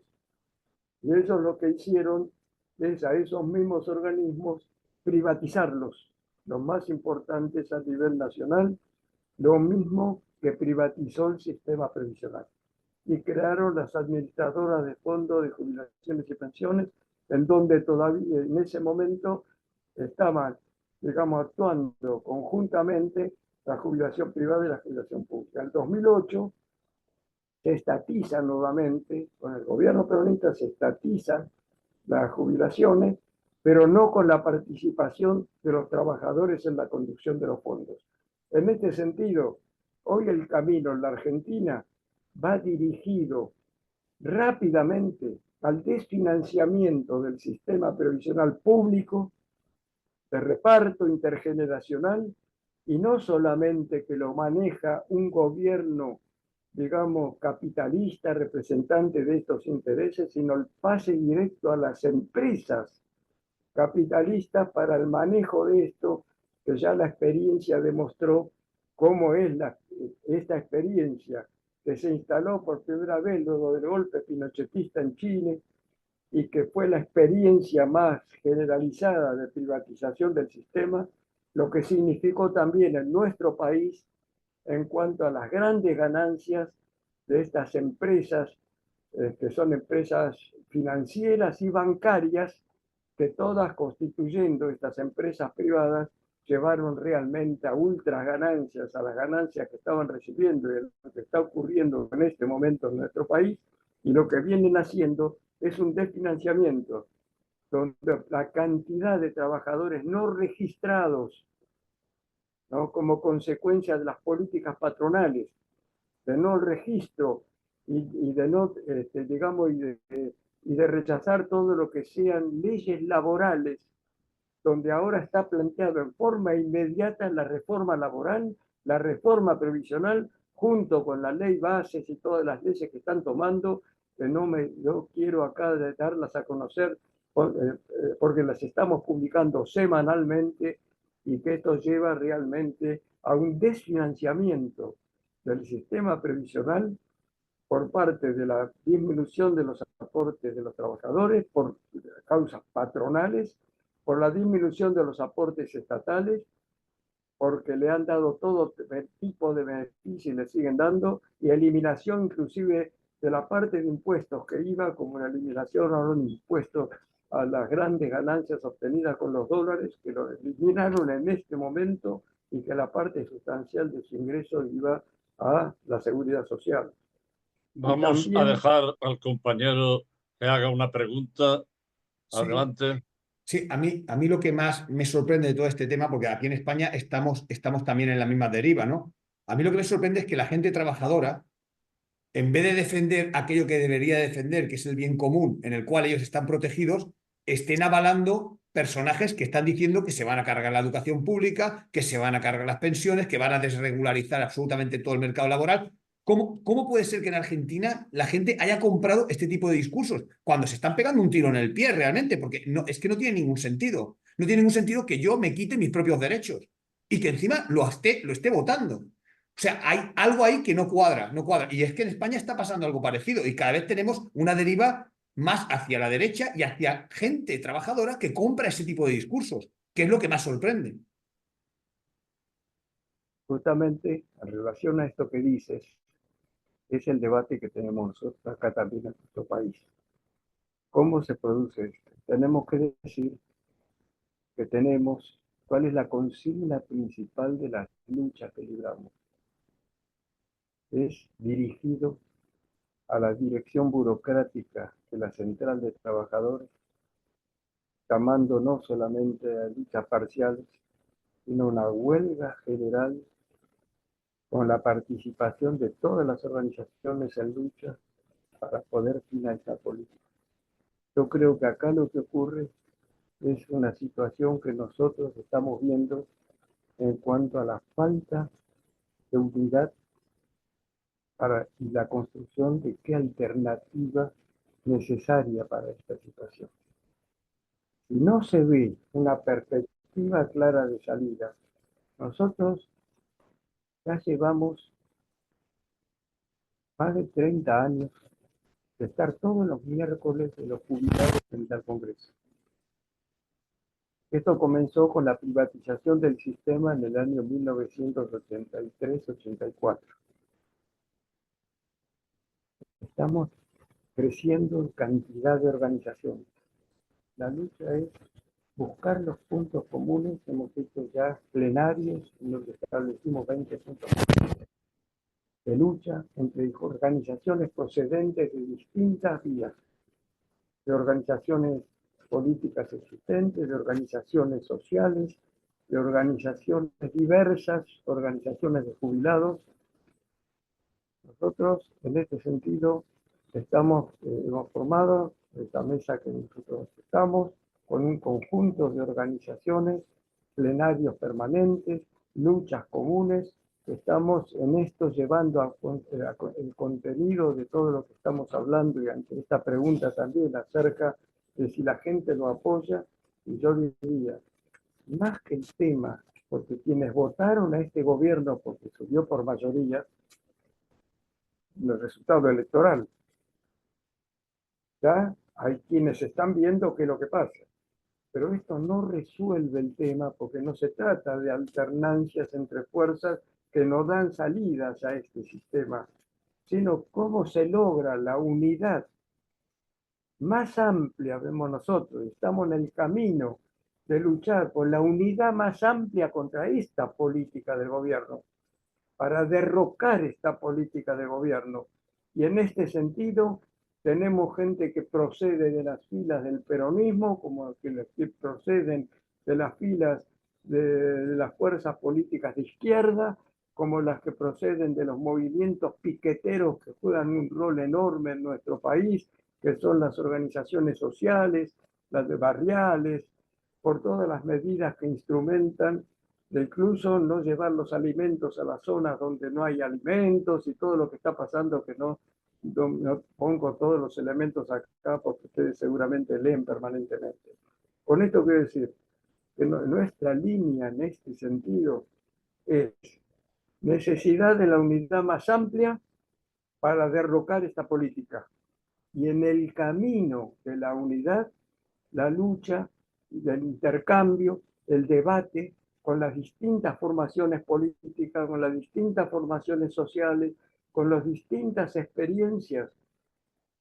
Y ellos lo que hicieron es a esos mismos organismos privatizarlos, los más importantes a nivel nacional, lo mismo que privatizó el sistema previsional. y crearon las administradoras de fondos de jubilaciones y pensiones, en donde todavía en ese momento estaban, digamos, actuando conjuntamente la jubilación privada y la jubilación pública. En el 2008 se estatiza nuevamente, con el gobierno peronista se estatizan las jubilaciones, pero no con la participación de los trabajadores en la conducción de los fondos. En este sentido, hoy el camino en la Argentina va dirigido rápidamente al desfinanciamiento del sistema previsional público, de reparto intergeneracional, y no solamente que lo maneja un gobierno, digamos, capitalista, representante de estos intereses, sino el pase directo a las empresas capitalistas para el manejo de esto, que ya la experiencia demostró cómo es esta experiencia que se instaló por primera vez luego del golpe pinochetista en Chile y que fue la experiencia más generalizada de privatización del sistema, lo que significó también en nuestro país en cuanto a las grandes ganancias de estas empresas, que son empresas financieras y bancarias, que todas constituyendo estas empresas privadas llevaron realmente a ultras ganancias, a las ganancias que estaban recibiendo y lo que está ocurriendo en este momento en nuestro país, y lo que vienen haciendo es un desfinanciamiento, donde la cantidad de trabajadores no registrados, ¿no?, como consecuencia de las políticas patronales, de no registro y de no, digamos, y de rechazar todo lo que sean leyes laborales, donde ahora está planteado en forma inmediata la reforma laboral, la reforma previsional, junto con la ley bases y todas las leyes que están tomando, que no quiero acá darlas a conocer porque las estamos publicando semanalmente, y que esto lleva realmente a un desfinanciamiento del sistema previsional por parte de la disminución de los aportes de los trabajadores por causas patronales, por la disminución de los aportes estatales, porque le han dado todo tipo de beneficios y le siguen dando, y eliminación inclusive de la parte de impuestos que iba, como la eliminación a un impuesto a las grandes ganancias obtenidas con los dólares, que lo eliminaron en este momento, y que la parte sustancial de su ingreso iba a la seguridad social. Vamos a dejar al compañero que haga una pregunta. Adelante. Sí, a mí lo que más me sorprende de todo este tema, porque aquí en España estamos también en la misma deriva, ¿no? A mí lo que me sorprende es que la gente trabajadora, en vez de defender aquello que debería defender, que es el bien común en el cual ellos están protegidos, estén avalando personajes que están diciendo que se van a cargar la educación pública, que se van a cargar las pensiones, que van a desregularizar absolutamente todo el mercado laboral. ¿Cómo puede ser que en Argentina la gente haya comprado este tipo de discursos cuando se están pegando un tiro en el pie realmente? Porque es que no tiene ningún sentido. No tiene ningún sentido que yo me quite mis propios derechos y que encima lo esté votando. O sea, hay algo ahí que no cuadra. Y es que en España está pasando algo parecido y cada vez tenemos una deriva más hacia la derecha y hacia gente trabajadora que compra ese tipo de discursos, que es lo que más sorprende. Justamente en relación a esto que dices, es el debate que tenemos nosotros acá también en nuestro país. ¿Cómo se produce esto? Tenemos que decir que tenemos cuál es la consigna principal de las luchas que libramos. Es dirigido a la dirección burocrática de la Central de Trabajadores, llamando no solamente a luchas parciales, sino una huelga general con la participación de todas las organizaciones en lucha para poder finalizar política. Yo creo que acá lo que ocurre es una situación que nosotros estamos viendo en cuanto a la falta de unidad y la construcción de qué alternativa necesaria para esta situación. Si no se ve una perspectiva clara de salida, nosotros ya llevamos más de 30 años de estar todos los miércoles de los jubilados frente al Congreso. Esto comenzó con la privatización del sistema en el año 1983-84. estamos creciendo en cantidad de organizaciones. La lucha es buscar los puntos comunes. Hemos hecho ya plenarios en los que establecimos 20 puntos de lucha entre organizaciones procedentes de distintas vías, de organizaciones políticas existentes, de organizaciones sociales, de organizaciones diversas, organizaciones de jubilados. Nosotros, en este sentido, hemos formado esta mesa que nosotros estamos con un conjunto de organizaciones, plenarios permanentes, luchas comunes. Estamos en esto llevando el contenido de todo lo que estamos hablando, y ante esta pregunta también acerca de si la gente lo apoya. Y yo diría, más que el tema, porque quienes votaron a este gobierno porque subió por mayoría el resultado electoral, ya hay quienes están viendo qué es lo que pasa. Pero esto no resuelve el tema, porque no se trata de alternancias entre fuerzas que no dan salidas a este sistema, sino cómo se logra la unidad más amplia. Vemos nosotros, estamos en el camino de luchar por la unidad más amplia contra esta política del gobierno, para derrocar esta política de gobierno. Y en este sentido tenemos gente que procede de las filas del peronismo, como que proceden de las filas de las fuerzas políticas de izquierda, como las que proceden de los movimientos piqueteros que juegan un rol enorme en nuestro país, que son las organizaciones sociales, las de barriales, por todas las medidas que instrumentan, de incluso no llevar los alimentos a las zonas donde no hay alimentos, y todo lo que está pasando, que no pongo todos los elementos acá porque ustedes seguramente leen permanentemente. Con esto quiero decir que nuestra línea en este sentido es necesidad de la unidad más amplia para derrocar esta política. Y en el camino de la unidad, la lucha, del intercambio, el debate con las distintas formaciones políticas, con las distintas formaciones sociales, con las distintas experiencias,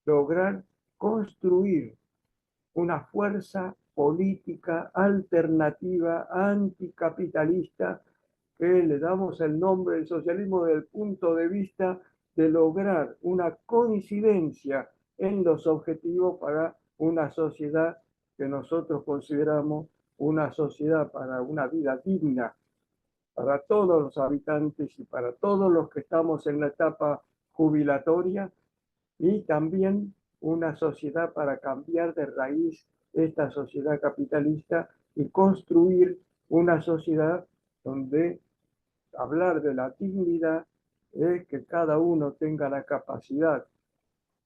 lograr construir una fuerza política alternativa, anticapitalista, que le damos el nombre de socialismo desde el punto de vista de lograr una coincidencia en los objetivos para una sociedad que nosotros consideramos una sociedad para una vida digna para todos los habitantes y para todos los que estamos en la etapa jubilatoria, y también una sociedad para cambiar de raíz esta sociedad capitalista y construir una sociedad donde hablar de la dignidad es que cada uno tenga la capacidad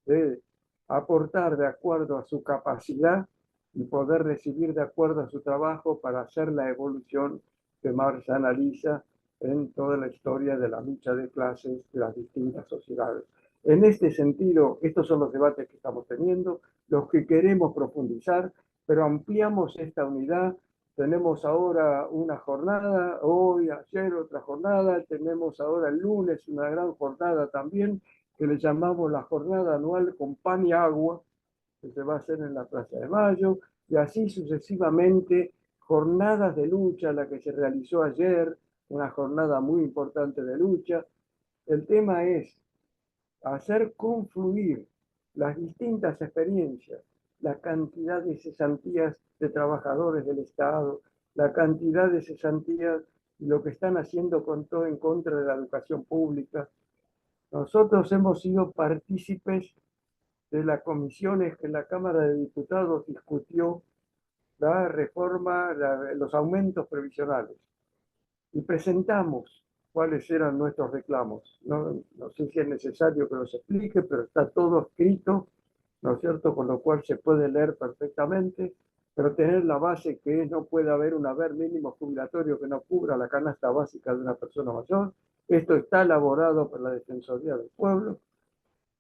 de aportar de acuerdo a su capacidad y poder recibir de acuerdo a su trabajo para hacer la evolución que Marx analiza en toda la historia de la lucha de clases de las distintas sociedades. En este sentido, estos son los debates que estamos teniendo, los que queremos profundizar, pero ampliamos esta unidad. Tenemos ahora una jornada, hoy, ayer otra jornada, tenemos ahora el lunes una gran jornada también, que le llamamos la jornada anual con pan y agua, que se va a hacer en la Plaza de Mayo, y así sucesivamente, jornadas de lucha, la que se realizó ayer, una jornada muy importante de lucha. El tema es hacer confluir las distintas experiencias, la cantidad de cesantías de trabajadores del Estado, la cantidad de cesantías y lo que están haciendo con todo en contra de la educación pública. Nosotros hemos sido partícipes de las comisiones que la Cámara de Diputados discutió la reforma, los aumentos previsionales, y presentamos cuáles eran nuestros reclamos. No sé si es necesario que los explique, pero está todo escrito, ¿no es cierto? Con lo cual se puede leer perfectamente, pero tener la base que no puede haber un haber mínimo jubilatorio que no cubra la canasta básica de una persona mayor. Esto está elaborado por la Defensoría del Pueblo.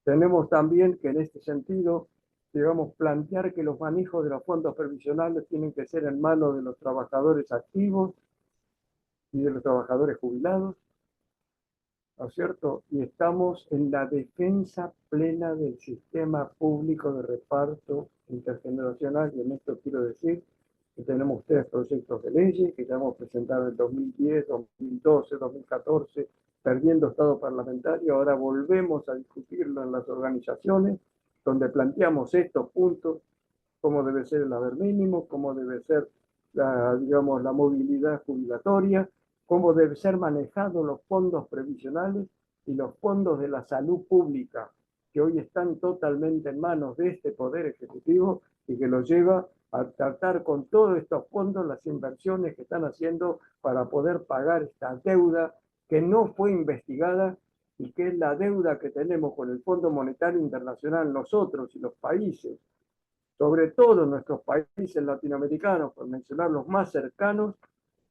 Tenemos también que en este sentido, digamos, plantear que los manejos de los fondos previsionales tienen que ser en manos de los trabajadores activos y de los trabajadores jubilados. ¿no es cierto? Y estamos en la defensa plena del sistema público de reparto intergeneracional, y en esto quiero decir que tenemos 3 proyectos de leyes que ya hemos presentado en 2010, 2012, 2014, perdiendo estado parlamentario. Ahora volvemos a discutirlo en las organizaciones, donde planteamos estos puntos: cómo debe ser el haber mínimo, cómo debe ser digamos, la movilidad jubilatoria, cómo deben ser manejados los fondos previsionales y los fondos de la salud pública, que hoy están totalmente en manos de este Poder Ejecutivo y que lo lleva a tratar con todos estos fondos las inversiones que están haciendo para poder pagar esta deuda que no fue investigada y que es la deuda que tenemos con el Fondo Monetario Internacional nosotros y los países, sobre todo nuestros países latinoamericanos, por mencionar los más cercanos,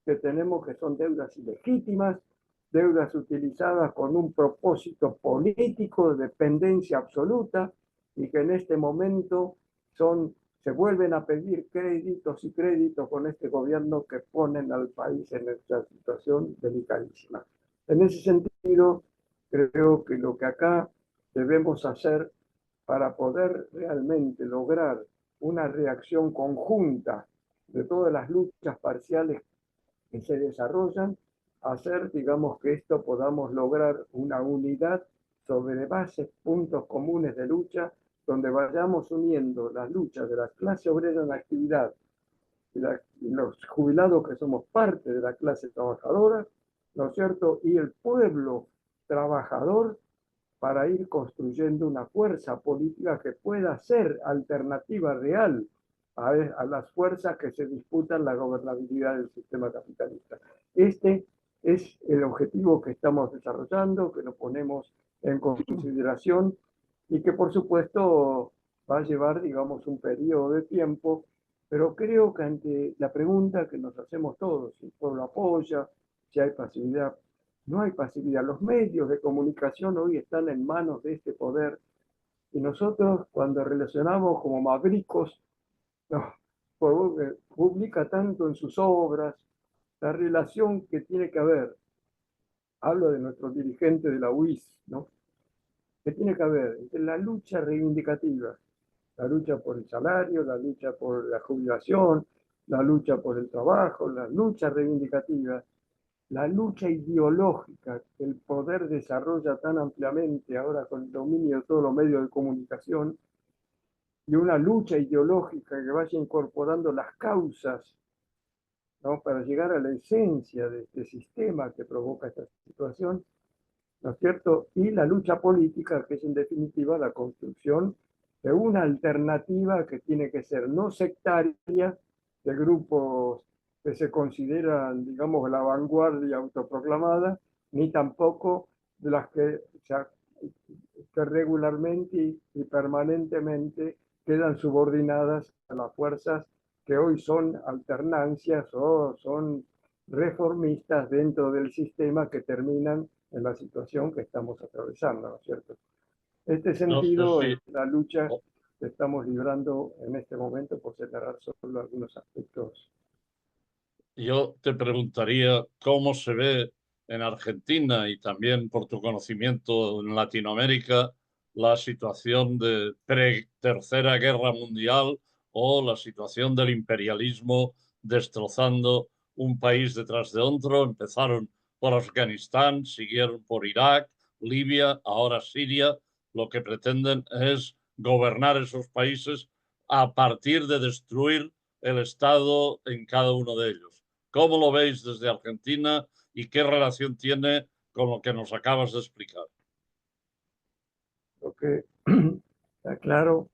que tenemos, que son deudas ilegítimas, deudas utilizadas con un propósito político de dependencia absoluta, y que en este momento se vuelven a pedir créditos y créditos con este gobierno, que ponen al país en esta situación delicadísima. En ese sentido, creo que lo que acá debemos hacer para poder realmente lograr una reacción conjunta de todas las luchas parciales que se desarrollan, hacer, digamos, que esto podamos lograr una unidad sobre bases, puntos comunes de lucha, donde vayamos uniendo las luchas de la clase obrera en actividad y los jubilados que somos parte de la clase trabajadora, ¿no es cierto? Y el pueblo trabajador, para ir construyendo una fuerza política que pueda ser alternativa real a las fuerzas que se disputan la gobernabilidad del sistema capitalista. Este es el objetivo que estamos desarrollando, que lo ponemos en consideración y que por supuesto va a llevar, digamos, un periodo de tiempo, pero creo que ante la pregunta que nos hacemos todos, si el pueblo apoya, si hay pasividad, no hay pasividad. Los medios de comunicación hoy están en manos de este poder, y nosotros, cuando relacionamos como Mavricos, no, publica tanto en sus obras la relación que tiene que haber. Hablo de nuestro dirigente de la UIS, ¿no? Que tiene que haber entre la lucha reivindicativa, la lucha por el salario, la lucha por la jubilación, la lucha por el trabajo, la lucha reivindicativa, la lucha ideológica que el poder desarrolla tan ampliamente ahora con el dominio de todos los medios de comunicación, y una lucha ideológica que vaya incorporando las causas, ¿no?, para llegar a la esencia de este sistema que provoca esta situación, ¿no es cierto? Y la lucha política, que es en definitiva la construcción de una alternativa que tiene que ser no sectaria, de grupos que se consideran, digamos, la vanguardia autoproclamada, ni tampoco de las que regularmente y permanentemente quedan subordinadas a las fuerzas que hoy son alternancias o son reformistas dentro del sistema, que terminan en la situación que estamos atravesando, ¿no es cierto? En este sentido, No sé si... la lucha que estamos librando en este momento, por señalar solo algunos aspectos. Yo te preguntaría cómo se ve en Argentina, y también por tu conocimiento en Latinoamérica, la situación de pre-Tercera Guerra Mundial, o la situación del imperialismo destrozando un país detrás de otro. Empezaron por Afganistán, siguieron por Irak, Libia, ahora Siria. Lo que pretenden es gobernar esos países a partir de destruir el Estado en cada uno de ellos. ¿Cómo lo veis desde Argentina y qué relación tiene con lo que nos acabas de explicar? Lo que está claro,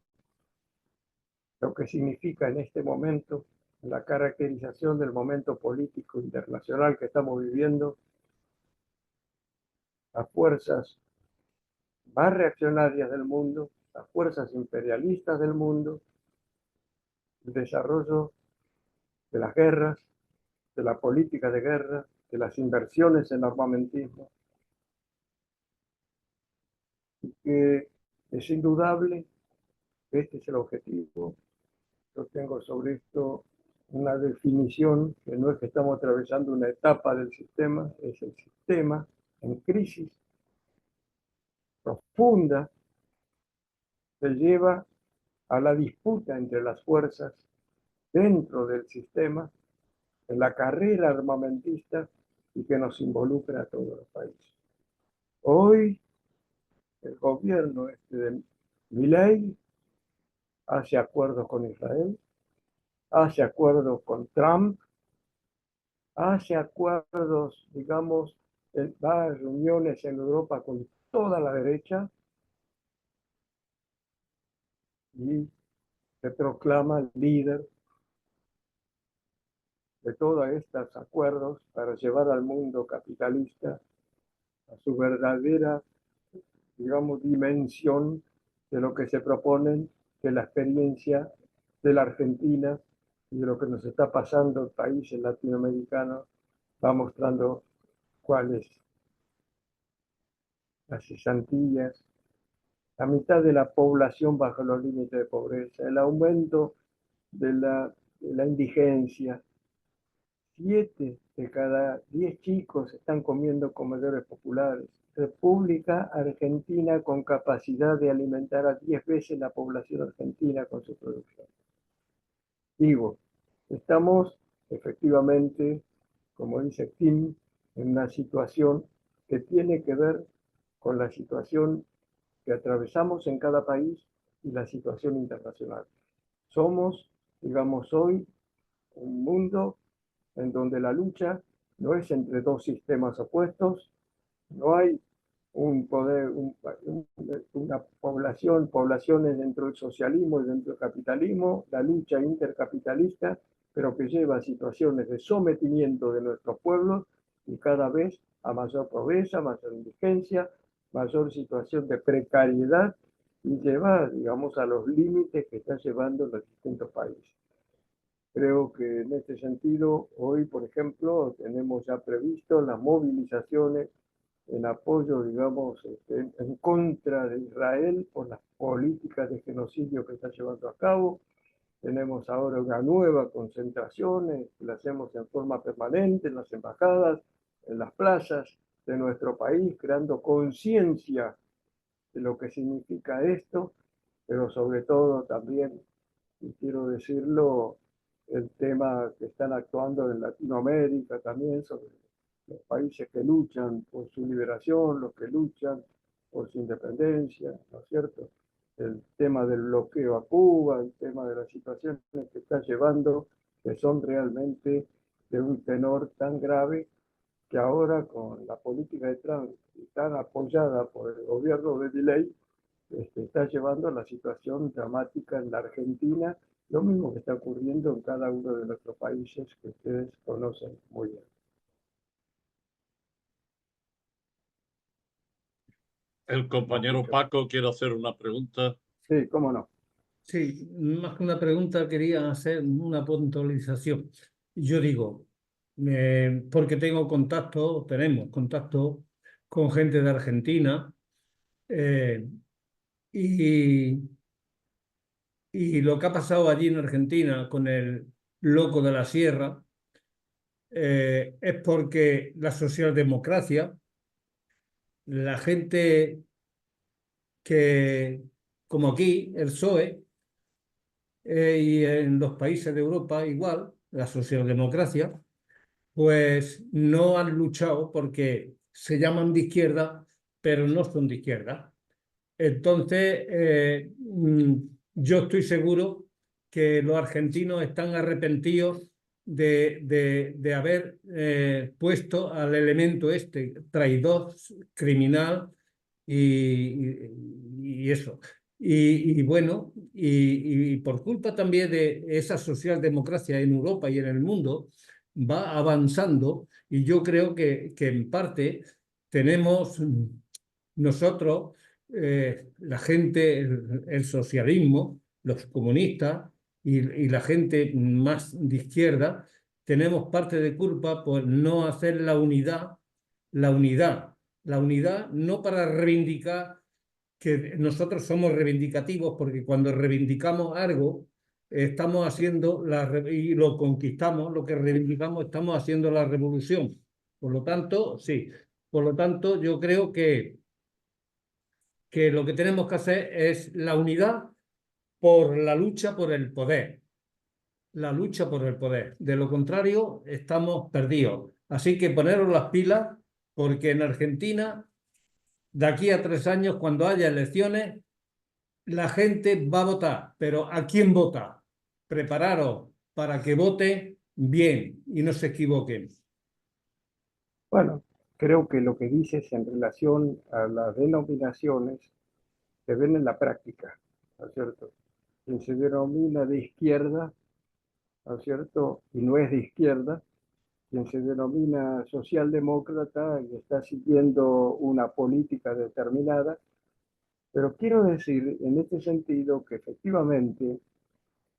lo que significa en este momento, la caracterización del momento político internacional que estamos viviendo, las fuerzas más reaccionarias del mundo, las fuerzas imperialistas del mundo, el desarrollo de las guerras, de la política de guerra, de las inversiones en armamentismo, y que es indudable que este es el objetivo. Yo tengo sobre esto una definición, que no es que estamos atravesando una etapa del sistema, es el sistema en crisis, profunda que lleva a la disputa entre las fuerzas dentro del sistema, en la carrera armamentista y que nos involucra a todos los países. Hoy el gobierno de Milei hace acuerdos con Israel, hace acuerdos con Trump, hace acuerdos, digamos, va a reuniones en Europa con toda la derecha y se proclama líder de todos estos acuerdos para llevar al mundo capitalista a su verdadera, digamos, dimensión de lo que se proponen, de la experiencia de la Argentina y de lo que nos está pasando en países latinoamericanos, va mostrando cuáles las cesantías, la mitad de la población bajo los límites de pobreza, el aumento de la indigencia. 7 de cada 10 chicos están comiendo comedores populares. República Argentina con capacidad de alimentar a 10 veces la población argentina con su producción. Digo, estamos efectivamente, como dice Kim, en una situación que tiene que ver con la situación que atravesamos en cada país y la situación internacional. Somos, digamos, hoy un mundo en donde la lucha no es entre dos sistemas opuestos, no hay un poder, una poblaciones dentro del socialismo y dentro del capitalismo, la lucha intercapitalista, pero que lleva a situaciones de sometimiento de nuestros pueblos y cada vez a mayor pobreza, mayor indigencia, mayor situación de precariedad y lleva, digamos, a los límites que están llevando los distintos países. Creo que en este sentido, hoy, por ejemplo, tenemos ya previsto las movilizaciones en apoyo, digamos, en contra de Israel por las políticas de genocidio que está llevando a cabo. Tenemos ahora una nueva concentración que la hacemos en forma permanente en las embajadas, en las plazas de nuestro país, creando conciencia de lo que significa esto, pero sobre todo también, y quiero decirlo, el tema que están actuando en Latinoamérica también sobre los países que luchan por su liberación, los que luchan por su independencia, ¿no es cierto? El tema del bloqueo a Cuba, el tema de las situaciones que está llevando, que son realmente de un tenor tan grave que ahora con la política de Trump tan apoyada por el gobierno de Milei, está llevando a la situación dramática en la Argentina, lo mismo que está ocurriendo en cada uno de nuestros países que ustedes conocen muy bien. El compañero Paco quiere hacer una pregunta. Sí, cómo no. Sí, más que una pregunta, quería hacer una puntualización. Yo digo, porque tenemos contacto con gente de Argentina y, y lo que ha pasado allí en Argentina con el loco de la sierra es porque la socialdemocracia, la gente que, como aquí, el PSOE, y en los países de Europa igual, la socialdemocracia, pues no han luchado porque se llaman de izquierda, pero no son de izquierda. Entonces, yo estoy seguro que los argentinos están arrepentidos de haber puesto al elemento este, traidor, criminal y eso. Y bueno, y por culpa también de esa socialdemocracia en Europa y en el mundo, va avanzando y yo creo que en parte tenemos nosotros, la gente, el socialismo, los comunistas y la gente más de izquierda, tenemos parte de culpa por no hacer la unidad no para reivindicar que nosotros somos reivindicativos, porque cuando reivindicamos algo, estamos haciendo y lo conquistamos, lo que reivindicamos, estamos haciendo la revolución. Por lo tanto, sí. Por lo tanto, yo creo que que lo que tenemos que hacer es la unidad por la lucha por el poder. La lucha por el poder. De lo contrario, estamos perdidos. Así que poneros las pilas, porque en Argentina, de aquí a 3 años, cuando haya elecciones, la gente va a votar. Pero ¿a quién vota? Prepararos para que voten bien y no se equivoquen. Bueno, creo que lo que dices en relación a las denominaciones se ven en la práctica, ¿no es cierto? Quien se denomina de izquierda, ¿no es cierto? Y no es de izquierda, quien se denomina socialdemócrata y está siguiendo una política determinada. Pero quiero decir en este sentido que efectivamente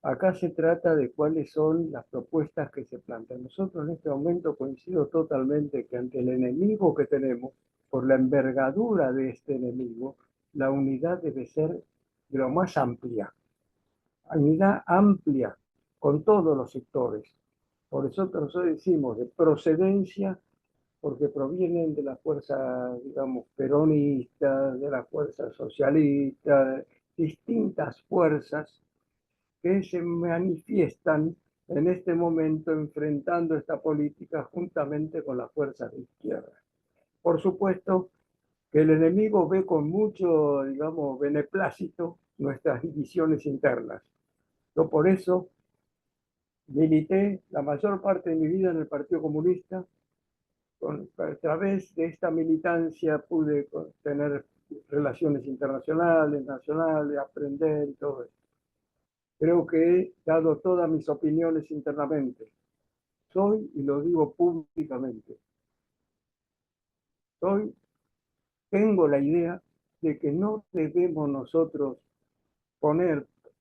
acá se trata de cuáles son las propuestas que se plantean. Nosotros en este momento coincido totalmente que ante el enemigo que tenemos, por la envergadura de este enemigo, la unidad debe ser de lo más amplia. Unidad amplia con todos los sectores. Por eso nosotros decimos de procedencia, porque provienen de la fuerza, digamos, peronista, de la fuerza socialista, distintas fuerzas que se manifiestan en este momento enfrentando esta política juntamente con las fuerzas de izquierda. Por supuesto que el enemigo ve con mucho, digamos, beneplácito nuestras divisiones internas. Yo por eso milité la mayor parte de mi vida en el Partido Comunista. A través de esta militancia pude tener relaciones internacionales, nacionales, aprender y todo eso. Creo que he dado todas mis opiniones internamente. Soy, y lo digo públicamente, tengo la idea de que no debemos nosotros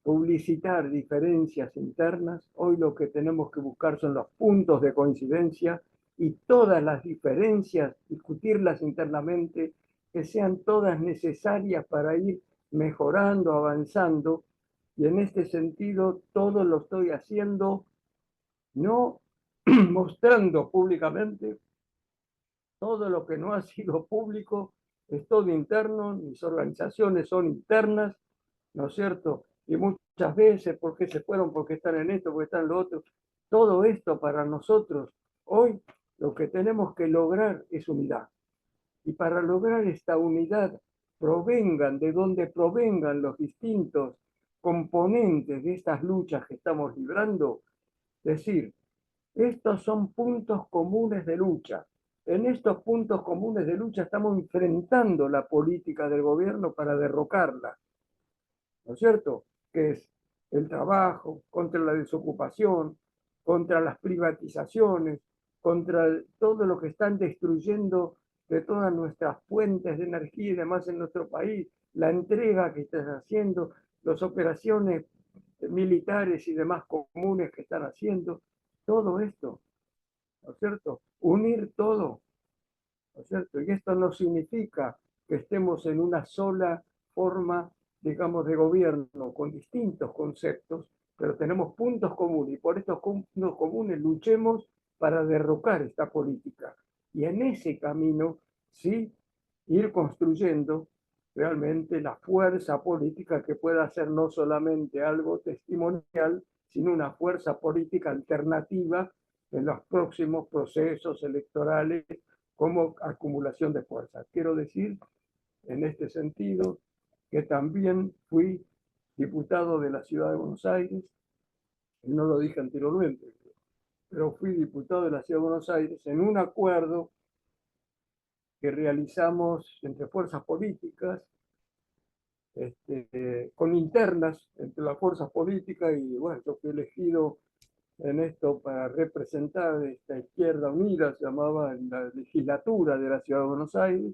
publicitar diferencias internas. Hoy lo que tenemos que buscar son los puntos de coincidencia y todas las diferencias, discutirlas internamente, que sean todas necesarias para ir mejorando, avanzando. Y en este sentido, todo lo estoy haciendo, no mostrando públicamente. Todo lo que no ha sido público es todo interno, mis organizaciones son internas, ¿no es cierto? Y muchas veces, ¿por qué se fueron? ¿Por qué están en esto? ¿Por qué están en lo otro? Todo esto para nosotros, hoy, lo que tenemos que lograr es unidad. Y para lograr esta unidad, provengan de donde provengan los distintos componentes de estas luchas que estamos librando, decir, estos son puntos comunes de lucha. En estos puntos comunes de lucha estamos enfrentando la política del gobierno para derrocarla, ¿no es cierto? Que es el trabajo, contra la desocupación, contra las privatizaciones, contra todo lo que están destruyendo de todas nuestras fuentes de energía y demás en nuestro país, la entrega que están haciendo, las operaciones militares y demás comunes que están haciendo, todo esto, ¿no es cierto? Unir todo, ¿no es cierto? Y esto no significa que estemos en una sola forma, digamos, de gobierno con distintos conceptos, pero tenemos puntos comunes y por estos puntos comunes luchemos para derrocar esta política. Y en ese camino, sí, ir construyendo realmente la fuerza política que pueda ser no solamente algo testimonial, sino una fuerza política alternativa en los próximos procesos electorales como acumulación de fuerza. Quiero decir, en este sentido, que también fui diputado de la Ciudad de Buenos Aires, y no lo dije anteriormente, pero fui diputado de la Ciudad de Buenos Aires en un acuerdo que realizamos entre fuerzas políticas, con internas entre las fuerzas políticas, y bueno, yo fui elegido en esto para representar esta izquierda unida, se llamaba la legislatura de la Ciudad de Buenos Aires,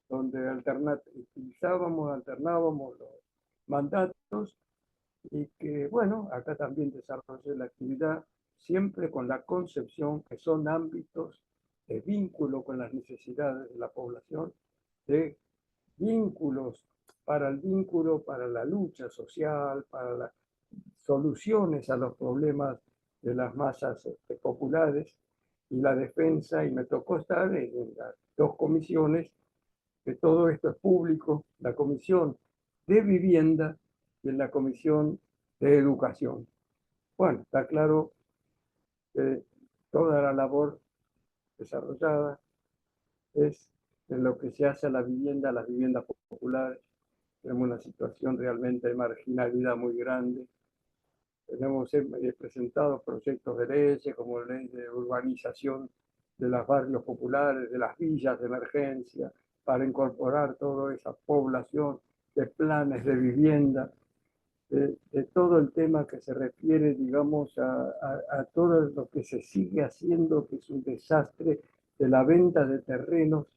donde alternábamos los mandatos y que, bueno, acá también desarrollé la actividad siempre con la concepción que son ámbitos de vínculo con las necesidades de la población, de vínculos para el vínculo, para la lucha social, para las soluciones a los problemas de las masas populares y la defensa, y me tocó estar en las dos comisiones que todo esto es público, la Comisión de Vivienda y en la Comisión de Educación. Bueno, está claro que toda la labor desarrollada es en lo que se hace a la vivienda, a las viviendas populares. Tenemos una situación realmente de marginalidad muy grande. Tenemos presentado proyectos de leyes como la ley de urbanización de los barrios populares, de las villas de emergencia, para incorporar toda esa población de planes de vivienda, de todo el tema que se refiere, digamos, a todo lo que se sigue haciendo, que es un desastre de la venta de terrenos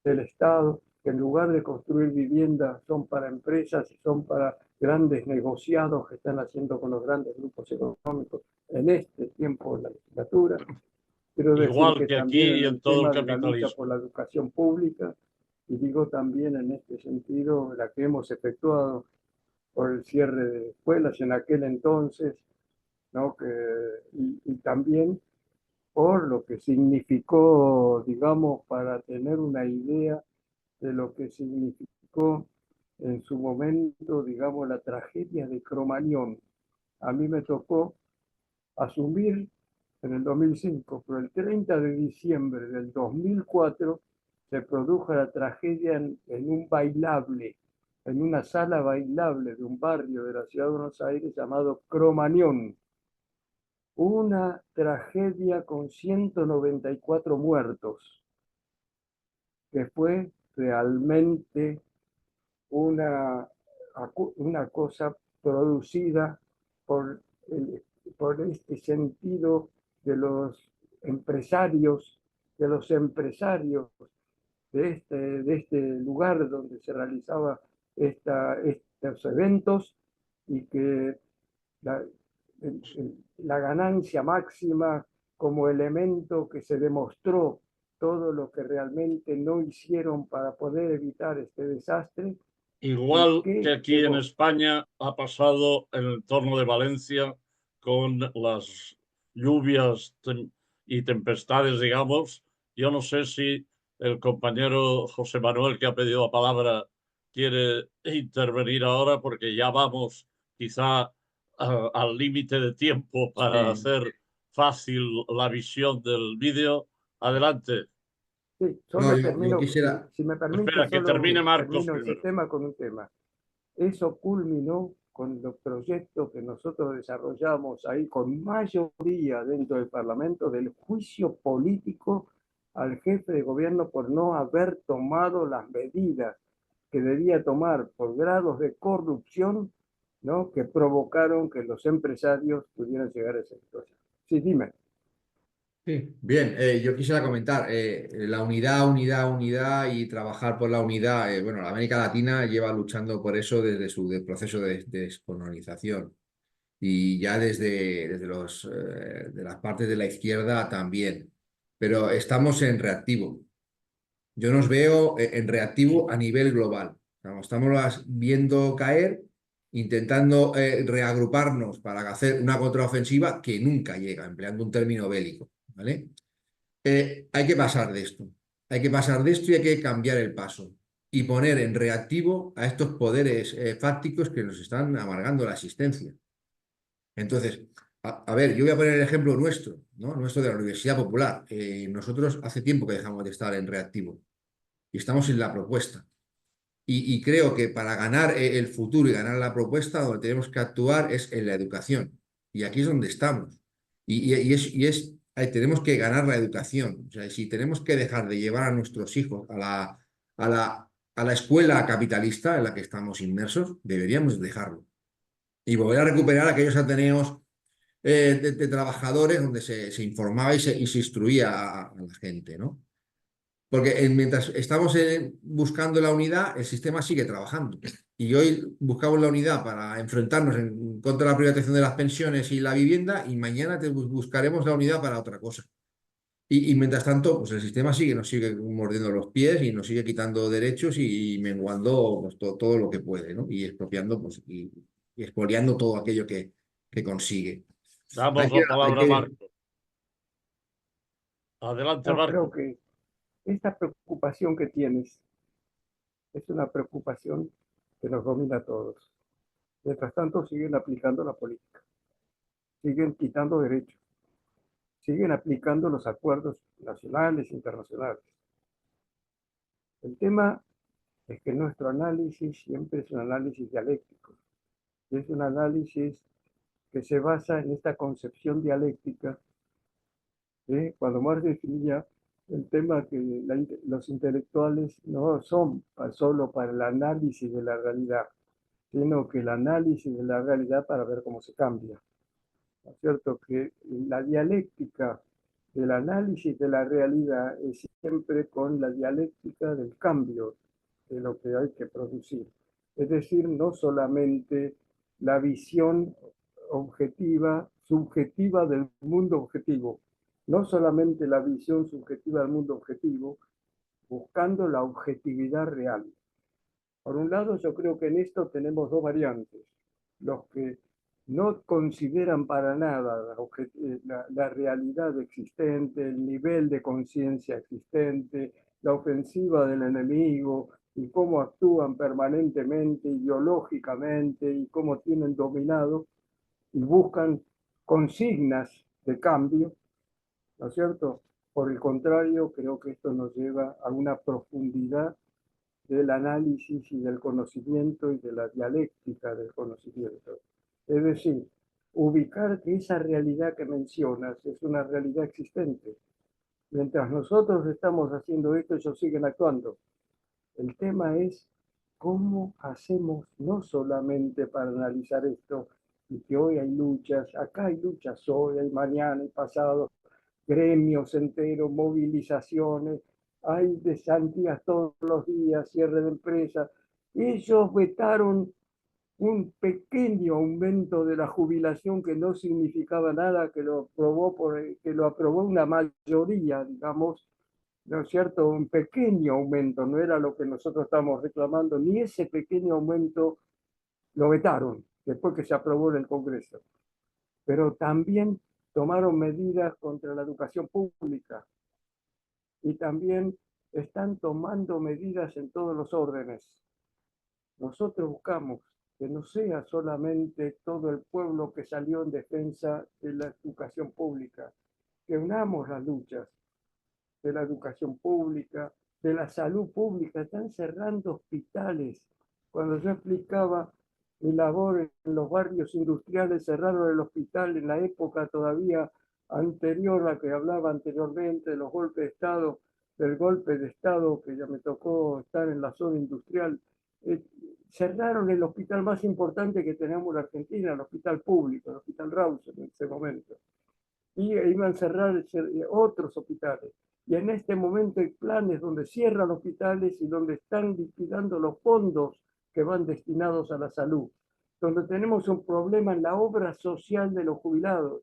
del Estado, que en lugar de construir viviendas son para empresas y son para grandes negociados que están haciendo con los grandes grupos económicos en este tiempo de la legislatura. Quiero decir Igual que que también aquí y en en el todo el tema de la lucha capitalismo. por la educación pública, y digo también en este sentido la que hemos efectuado por el cierre de escuelas en aquel entonces, ¿no? Y también por lo que significó, digamos, para tener una idea de lo que significó en su momento, digamos, la tragedia de Cromañón. A mí me tocó asumir en el 2005, pero el 30 de diciembre del 2004 se produjo la tragedia en un bailable, en una sala bailable de un barrio de la ciudad de Buenos Aires llamado Cromañón. Una tragedia con 194 muertos, que fue realmente una, una cosa producida por, por este sentido empresarios, de los empresarios de este lugar donde se realizaban estos eventos, y que la, la ganancia máxima como elemento que se demostró todo lo que realmente no hicieron para poder evitar este desastre. Igual que ¿Qué aquí en llegó? España ha pasado en el entorno de Valencia con las lluvias y tempestades, digamos. Yo no sé si el compañero José Manuel, que ha pedido la palabra, quiere intervenir ahora, porque ya vamos quizá al límite de tiempo para Sí. hacer fácil la visión del vídeo. Adelante. Sí, No, solo yo termino, quisiera. si me permite, Espera, que solo termine Marcos termino ese primero. tema con un tema. Eso culminó con los proyectos que nosotros desarrollamos ahí con mayoría dentro del Parlamento, del juicio político al jefe de gobierno por no haber tomado las medidas que debía tomar por grados de corrupción, ¿no? Que provocaron que los empresarios pudieran llegar a esa situación. Sí, dime. Sí. Bien, yo quisiera comentar la unidad y trabajar por la unidad. Bueno, la América Latina lleva luchando por eso desde su proceso de descolonización y ya de las partes de la izquierda también. Pero estamos en reactivo. Yo nos veo en reactivo a nivel global. Estamos viendo caer, intentando reagruparnos para hacer una contraofensiva que nunca llega, empleando un término bélico, ¿vale? Hay que pasar de esto. Hay que pasar de esto y hay que cambiar el paso y poner en reactivo a estos poderes fácticos que nos están amargando la existencia. Entonces, a ver, yo voy a poner el ejemplo nuestro, ¿no? Nuestro de la Universidad Popular. Nosotros hace tiempo que dejamos de estar en reactivo y estamos en la propuesta. Y creo que para ganar el futuro y ganar la propuesta, donde tenemos que actuar es en la educación. Y aquí es donde estamos. Ahí tenemos que ganar la educación. O sea, si tenemos que dejar de llevar a nuestros hijos a la escuela capitalista en la que estamos inmersos, deberíamos dejarlo. Y volver a recuperar aquellos ateneos de trabajadores donde se informaba y se instruía a la gente, ¿no? Porque mientras estamos buscando la unidad, el sistema sigue trabajando. Y hoy buscamos la unidad para enfrentarnos contra la privatización de las pensiones y la vivienda, y mañana buscaremos la unidad para otra cosa. Y mientras tanto, pues el sistema nos sigue mordiendo los pies y nos sigue quitando derechos y menguando pues, todo lo que puede, ¿no? Y expropiando pues, y expoliando todo aquello que consigue. Damos la palabra a Marco. Adelante, No, Marco. creo que esta preocupación que tienes es una preocupación que nos domina a todos. Mientras tanto, siguen aplicando la política, siguen quitando derechos, siguen aplicando los acuerdos nacionales e internacionales. El tema es que nuestro análisis siempre es un análisis dialéctico, es un análisis que se basa en esta concepción dialéctica. Cuando Marx definía el tema que los intelectuales no son solo para el análisis de la realidad, sino que el análisis de la realidad para ver cómo se cambia. ¿No es cierto? Que la dialéctica del análisis de la realidad es siempre con la dialéctica del cambio de lo que hay que producir. Es decir, no solamente la visión objetiva, subjetiva del mundo objetivo, no solamente la visión subjetiva del mundo objetivo, buscando la objetividad real. Por un lado, yo creo que en esto tenemos dos variantes. Los que no consideran para nada la realidad existente, el nivel de conciencia existente, la ofensiva del enemigo y cómo actúan permanentemente, ideológicamente y cómo tienen dominado y buscan consignas de cambio, ¿no es cierto? Por el contrario, creo que esto nos lleva a una profundidad del análisis y del conocimiento y de la dialéctica del conocimiento. Es decir, ubicar que esa realidad que mencionas es una realidad existente. Mientras nosotros estamos haciendo esto, ellos siguen actuando. El tema es cómo hacemos no solamente para analizar esto, y que hoy hay luchas, acá hay luchas hoy, hay mañana, hay pasado, gremios enteros, movilizaciones, hay desantías todos los días, cierre de empresas. Ellos vetaron un pequeño aumento de la jubilación que no significaba nada, que lo aprobó una mayoría, digamos, ¿no es cierto? Un pequeño aumento, no era lo que nosotros estamos reclamando, ni ese pequeño aumento lo vetaron después que se aprobó en el Congreso. Pero también tomaron medidas contra la educación pública y también están tomando medidas en todos los órdenes. Nosotros buscamos que no sea solamente todo el pueblo que salió en defensa de la educación pública, que unamos las luchas de la educación pública, de la salud pública. Están cerrando hospitales. Cuando yo explicaba mi labor en los barrios industriales, cerraron el hospital en la época todavía anterior a la que hablaba anteriormente, de los golpes de Estado, del golpe de Estado que ya me tocó estar en la zona industrial. Cerraron el hospital más importante que tenemos en Argentina, el hospital público, el hospital Rawson en ese momento. Y iban a cerrar otros hospitales. Y en este momento hay planes donde cierran hospitales y donde están liquidando los fondos que van destinados a la salud, donde tenemos un problema en la obra social de los jubilados.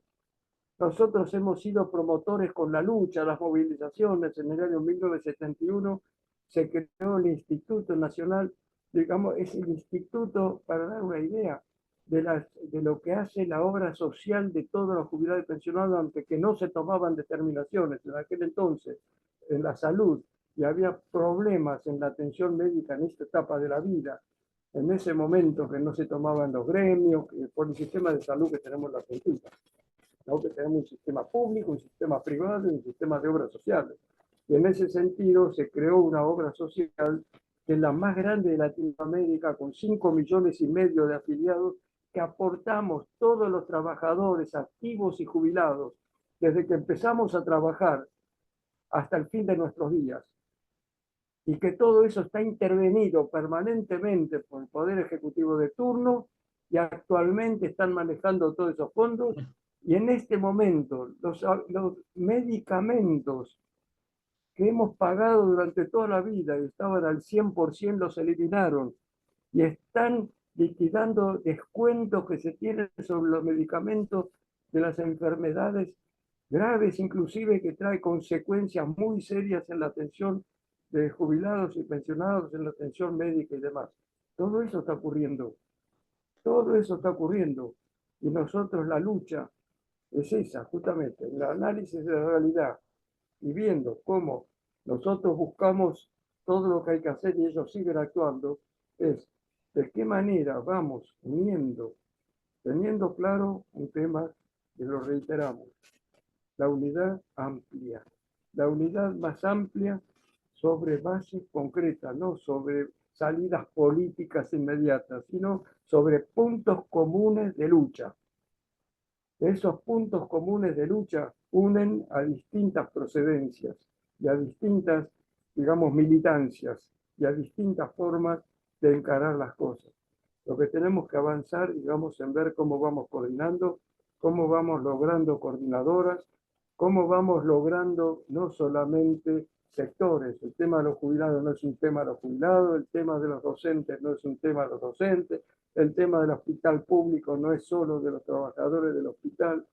Nosotros hemos sido promotores con la lucha, las movilizaciones. En el año 1971 se creó el Instituto Nacional, digamos, es el instituto, para dar una idea, de lo que hace la obra social de todos los jubilados y pensionados, aunque que no se tomaban determinaciones en aquel entonces en la salud y había problemas en la atención médica en esta etapa de la vida, en ese momento que no se tomaban los gremios, por el sistema de salud que tenemos en la Argentina, ¿no? Que tenemos un sistema público, un sistema privado y un sistema de obras sociales. Y en ese sentido se creó una obra social que es la más grande de Latinoamérica, con 5,5 millones de afiliados, que aportamos todos los trabajadores activos y jubilados, desde que empezamos a trabajar hasta el fin de nuestros días. Y que todo eso está intervenido permanentemente por el Poder Ejecutivo de turno y actualmente están manejando todos esos fondos. Y en este momento los medicamentos que hemos pagado durante toda la vida y estaban al 100% los eliminaron y están liquidando descuentos que se tienen sobre los medicamentos de las enfermedades graves, inclusive que trae consecuencias muy serias en la atención de jubilados y pensionados, en la atención médica y demás. Todo eso está ocurriendo. Todo eso está ocurriendo. Y nosotros la lucha es esa, justamente, el análisis de la realidad y viendo cómo nosotros buscamos todo lo que hay que hacer, y ellos siguen actuando, es de qué manera vamos uniendo, teniendo claro un tema que lo reiteramos, la unidad amplia, la unidad más amplia sobre bases concretas, no sobre salidas políticas inmediatas, sino sobre puntos comunes de lucha. Esos puntos comunes de lucha unen a distintas procedencias y a distintas, digamos, militancias y a distintas formas de encarar las cosas. Lo que tenemos que avanzar, digamos, en ver cómo vamos coordinando, cómo vamos logrando coordinadoras, cómo vamos logrando no solamente sectores. El tema de los jubilados no es un tema de los jubilados, el tema de los docentes no es un tema de los docentes, el tema del hospital público no es solo de los trabajadores del hospital,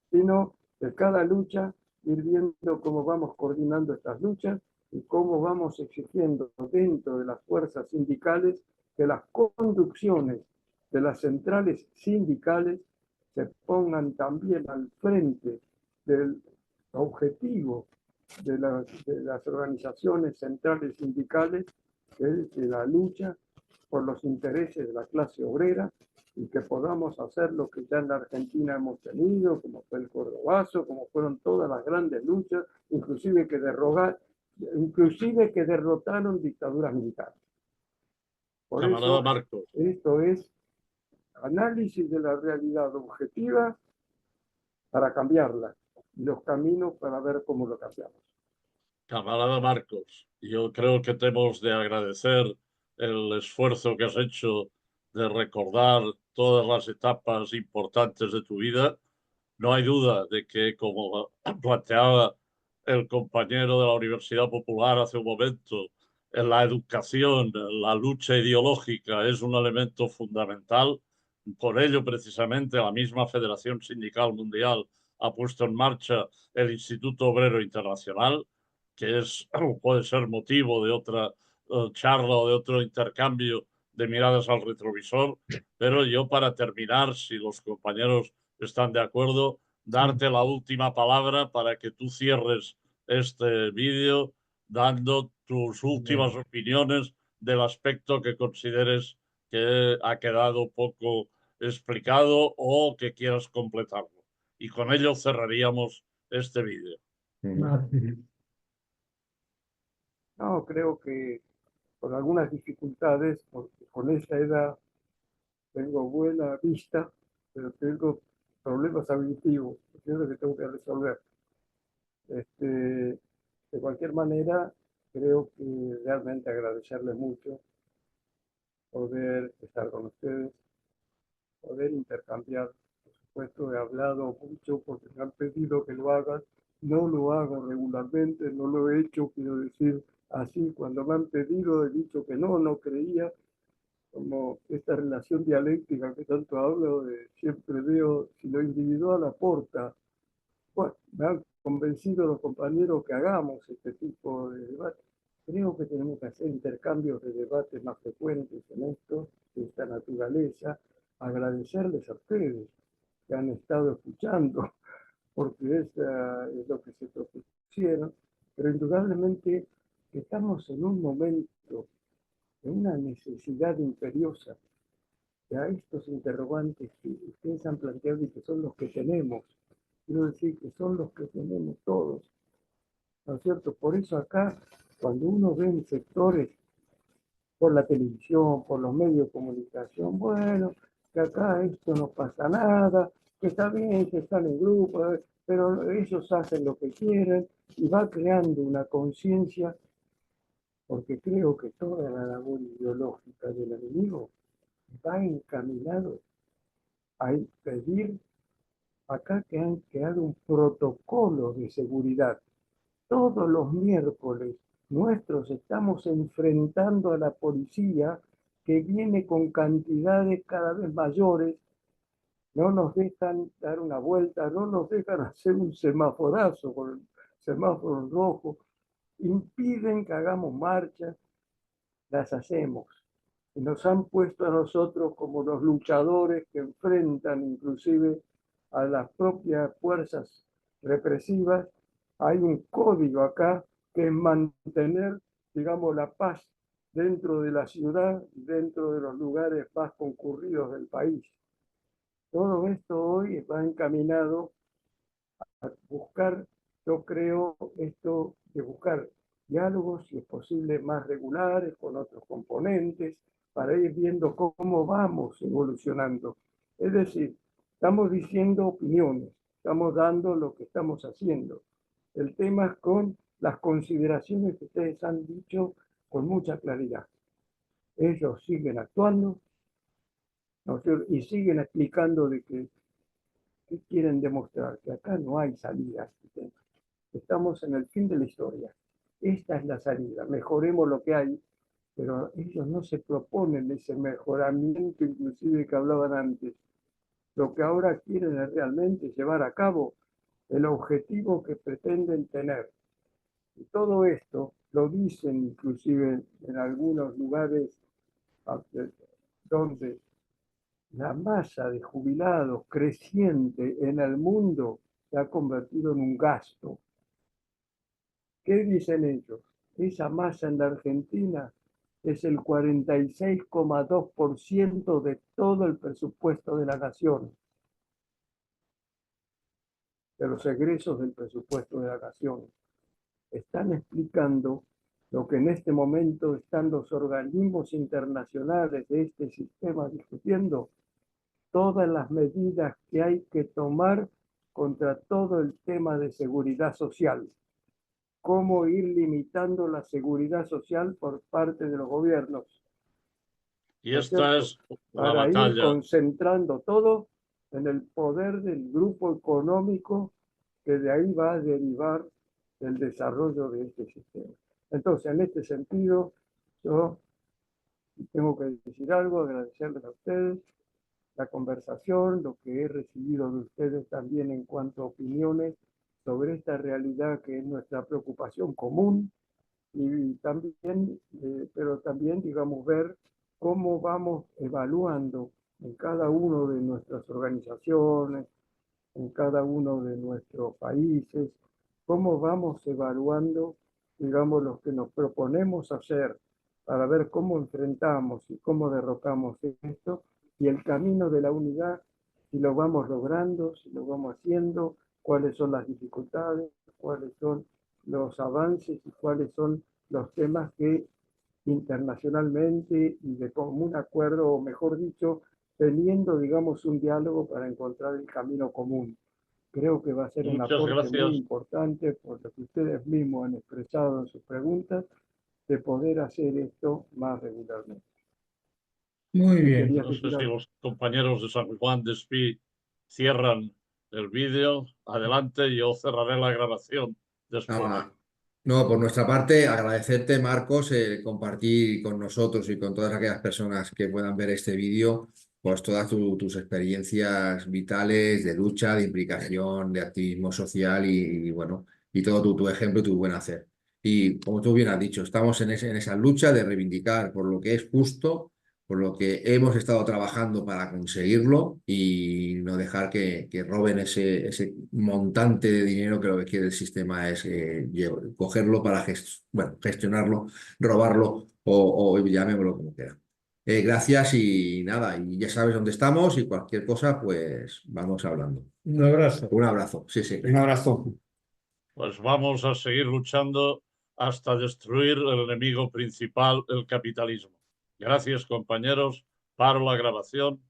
sino de cada lucha ir viendo cómo vamos coordinando estas luchas y cómo vamos exigiendo dentro de las fuerzas sindicales que las conducciones de las centrales sindicales se pongan también al frente del objetivo de las organizaciones centrales sindicales, de la lucha por los intereses de la clase obrera, y que podamos hacer lo que ya en la Argentina hemos tenido, como fue el Cordobazo, como fueron todas las grandes luchas, inclusive que derrotaron dictaduras militares. Por Camarada eso, Marcos. esto es análisis de la realidad objetiva para cambiarla, y los caminos para ver cómo lo cambiamos. Camarada Marcos, yo creo que tenemos de agradecer el esfuerzo que has hecho de recordar todas las etapas importantes de tu vida. No hay duda de que, como planteaba el compañero de la Universidad Popular hace un momento, en la educación, la lucha ideológica es un elemento fundamental. Por ello, precisamente, la misma Federación Sindical Mundial ha puesto en marcha el Instituto Obrero Internacional, que puede ser motivo de otra charla o de otro intercambio de miradas al retrovisor. Pero yo, para terminar, si los compañeros están de acuerdo, darte la última palabra para que tú cierres este vídeo dando tus últimas opiniones del aspecto que consideres que ha quedado poco explicado o que quieras completarlo. Y con ello cerraríamos este vídeo. No, creo que con algunas dificultades, porque con esa edad tengo buena vista, pero tengo problemas auditivos, que es lo que tengo que resolver. De cualquier manera, creo que realmente agradecerles mucho poder estar con ustedes, poder intercambiar. Por supuesto, he hablado mucho porque me han pedido que lo haga. No lo hago regularmente, no lo he hecho, quiero decir, así. Cuando me han pedido, he dicho que no, no creía. Como esta relación dialéctica que tanto hablo, siempre veo si lo individual aporta. Bueno, me han convencido los compañeros que hagamos este tipo de debate. Creo que tenemos que hacer intercambios de debates más frecuentes en esto, de esta naturaleza. Agradecerles a ustedes que han estado escuchando, porque es lo que se propusieron, pero indudablemente estamos en un momento de una necesidad imperiosa de a estos interrogantes que ustedes han planteado y que son los que tenemos. Quiero decir que son los que tenemos todos, ¿no es cierto? Por eso acá, cuando uno ve en sectores por la televisión, por los medios de comunicación, bueno, que acá esto no pasa nada, que está bien, que están en grupo, pero ellos hacen lo que quieren, y va creando una conciencia, porque creo que toda la labor ideológica del enemigo va encaminado a impedir acá que han creado un protocolo de seguridad. Todos los miércoles nuestros estamos enfrentando a la policía que viene con cantidades cada vez mayores, no nos dejan dar una vuelta, no nos dejan hacer un semaforazo con el semáforo rojo, impiden que hagamos marchas, las hacemos. Y nos han puesto a nosotros como los luchadores que enfrentan inclusive a las propias fuerzas represivas. Hay un código acá que es mantener digamos, la paz dentro de la ciudad, dentro de los lugares más concurridos del país. Todo esto hoy va encaminado a buscar, yo creo, esto de buscar diálogos, si es posible, más regulares con otros componentes, para ir viendo cómo vamos evolucionando. Es decir, estamos diciendo opiniones, estamos dando lo que estamos haciendo. El tema es con las consideraciones que ustedes han dicho con mucha claridad. Ellos siguen actuando, ¿no? Y siguen explicando de que quieren demostrar que acá no hay salida. Estamos en el fin de la historia. Esta es la salida. Mejoremos lo que hay, pero ellos no se proponen ese mejoramiento inclusive que hablaban antes. Lo que ahora quieren es realmente llevar a cabo el objetivo que pretenden tener. Y todo esto lo dicen inclusive en algunos lugares donde la masa de jubilados creciente en el mundo se ha convertido en un gasto. ¿Qué dicen ellos? Esa masa en la Argentina es el 46,2% de todo el presupuesto de la nación, de los egresos del presupuesto de la nación. Están explicando lo que en este momento están los organismos internacionales de este sistema discutiendo, todas las medidas que hay que tomar contra todo el tema de seguridad social. Cómo ir limitando la seguridad social por parte de los gobiernos. Y ¿No es esta cierto? es la Para ir batalla. concentrando todo en el poder del grupo económico que de ahí va a derivar el desarrollo de este sistema. Entonces, en este sentido, yo tengo que decir algo, agradecerles a ustedes la conversación, lo que he recibido de ustedes también en cuanto a opiniones sobre esta realidad que es nuestra preocupación común y también, pero también, digamos, ver cómo vamos evaluando en cada uno de nuestras organizaciones, en cada uno de nuestros países, cómo vamos evaluando, digamos, lo que nos proponemos hacer para ver cómo enfrentamos y cómo derrotamos esto y el camino de la unidad, si lo vamos logrando, si lo vamos haciendo, cuáles son las dificultades, cuáles son los avances y cuáles son los temas que internacionalmente y de común acuerdo, o mejor dicho, teniendo, digamos, un diálogo para encontrar el camino común. Creo que va a ser un Muchas aporte muy gracias. importante por lo que ustedes mismos han expresado en sus preguntas, de poder hacer esto más regularmente. Muy bien. Quería No sé decir si algo. los compañeros de San Juan de Espí cierran el vídeo. Adelante, yo cerraré la grabación después. Ah, no, por nuestra parte, agradecerte, Marcos, compartir con nosotros y con todas aquellas personas que puedan ver este vídeo, pues todas tus experiencias vitales de lucha, de implicación, de activismo social y, bueno, y todo tu ejemplo y tu buen hacer. Y como tú bien has dicho, estamos en esa lucha de reivindicar por lo que es justo, por lo que hemos estado trabajando para conseguirlo y no dejar que roben ese montante de dinero que lo que quiere el sistema es cogerlo para gestionarlo, robarlo o llamémoslo como quiera. Gracias y nada, y ya sabes dónde estamos y cualquier cosa, pues vamos hablando. Un abrazo. Un abrazo, sí, sí. Un abrazo. Pues vamos a seguir luchando hasta destruir el enemigo principal, el capitalismo. Gracias, compañeros. Paro la grabación.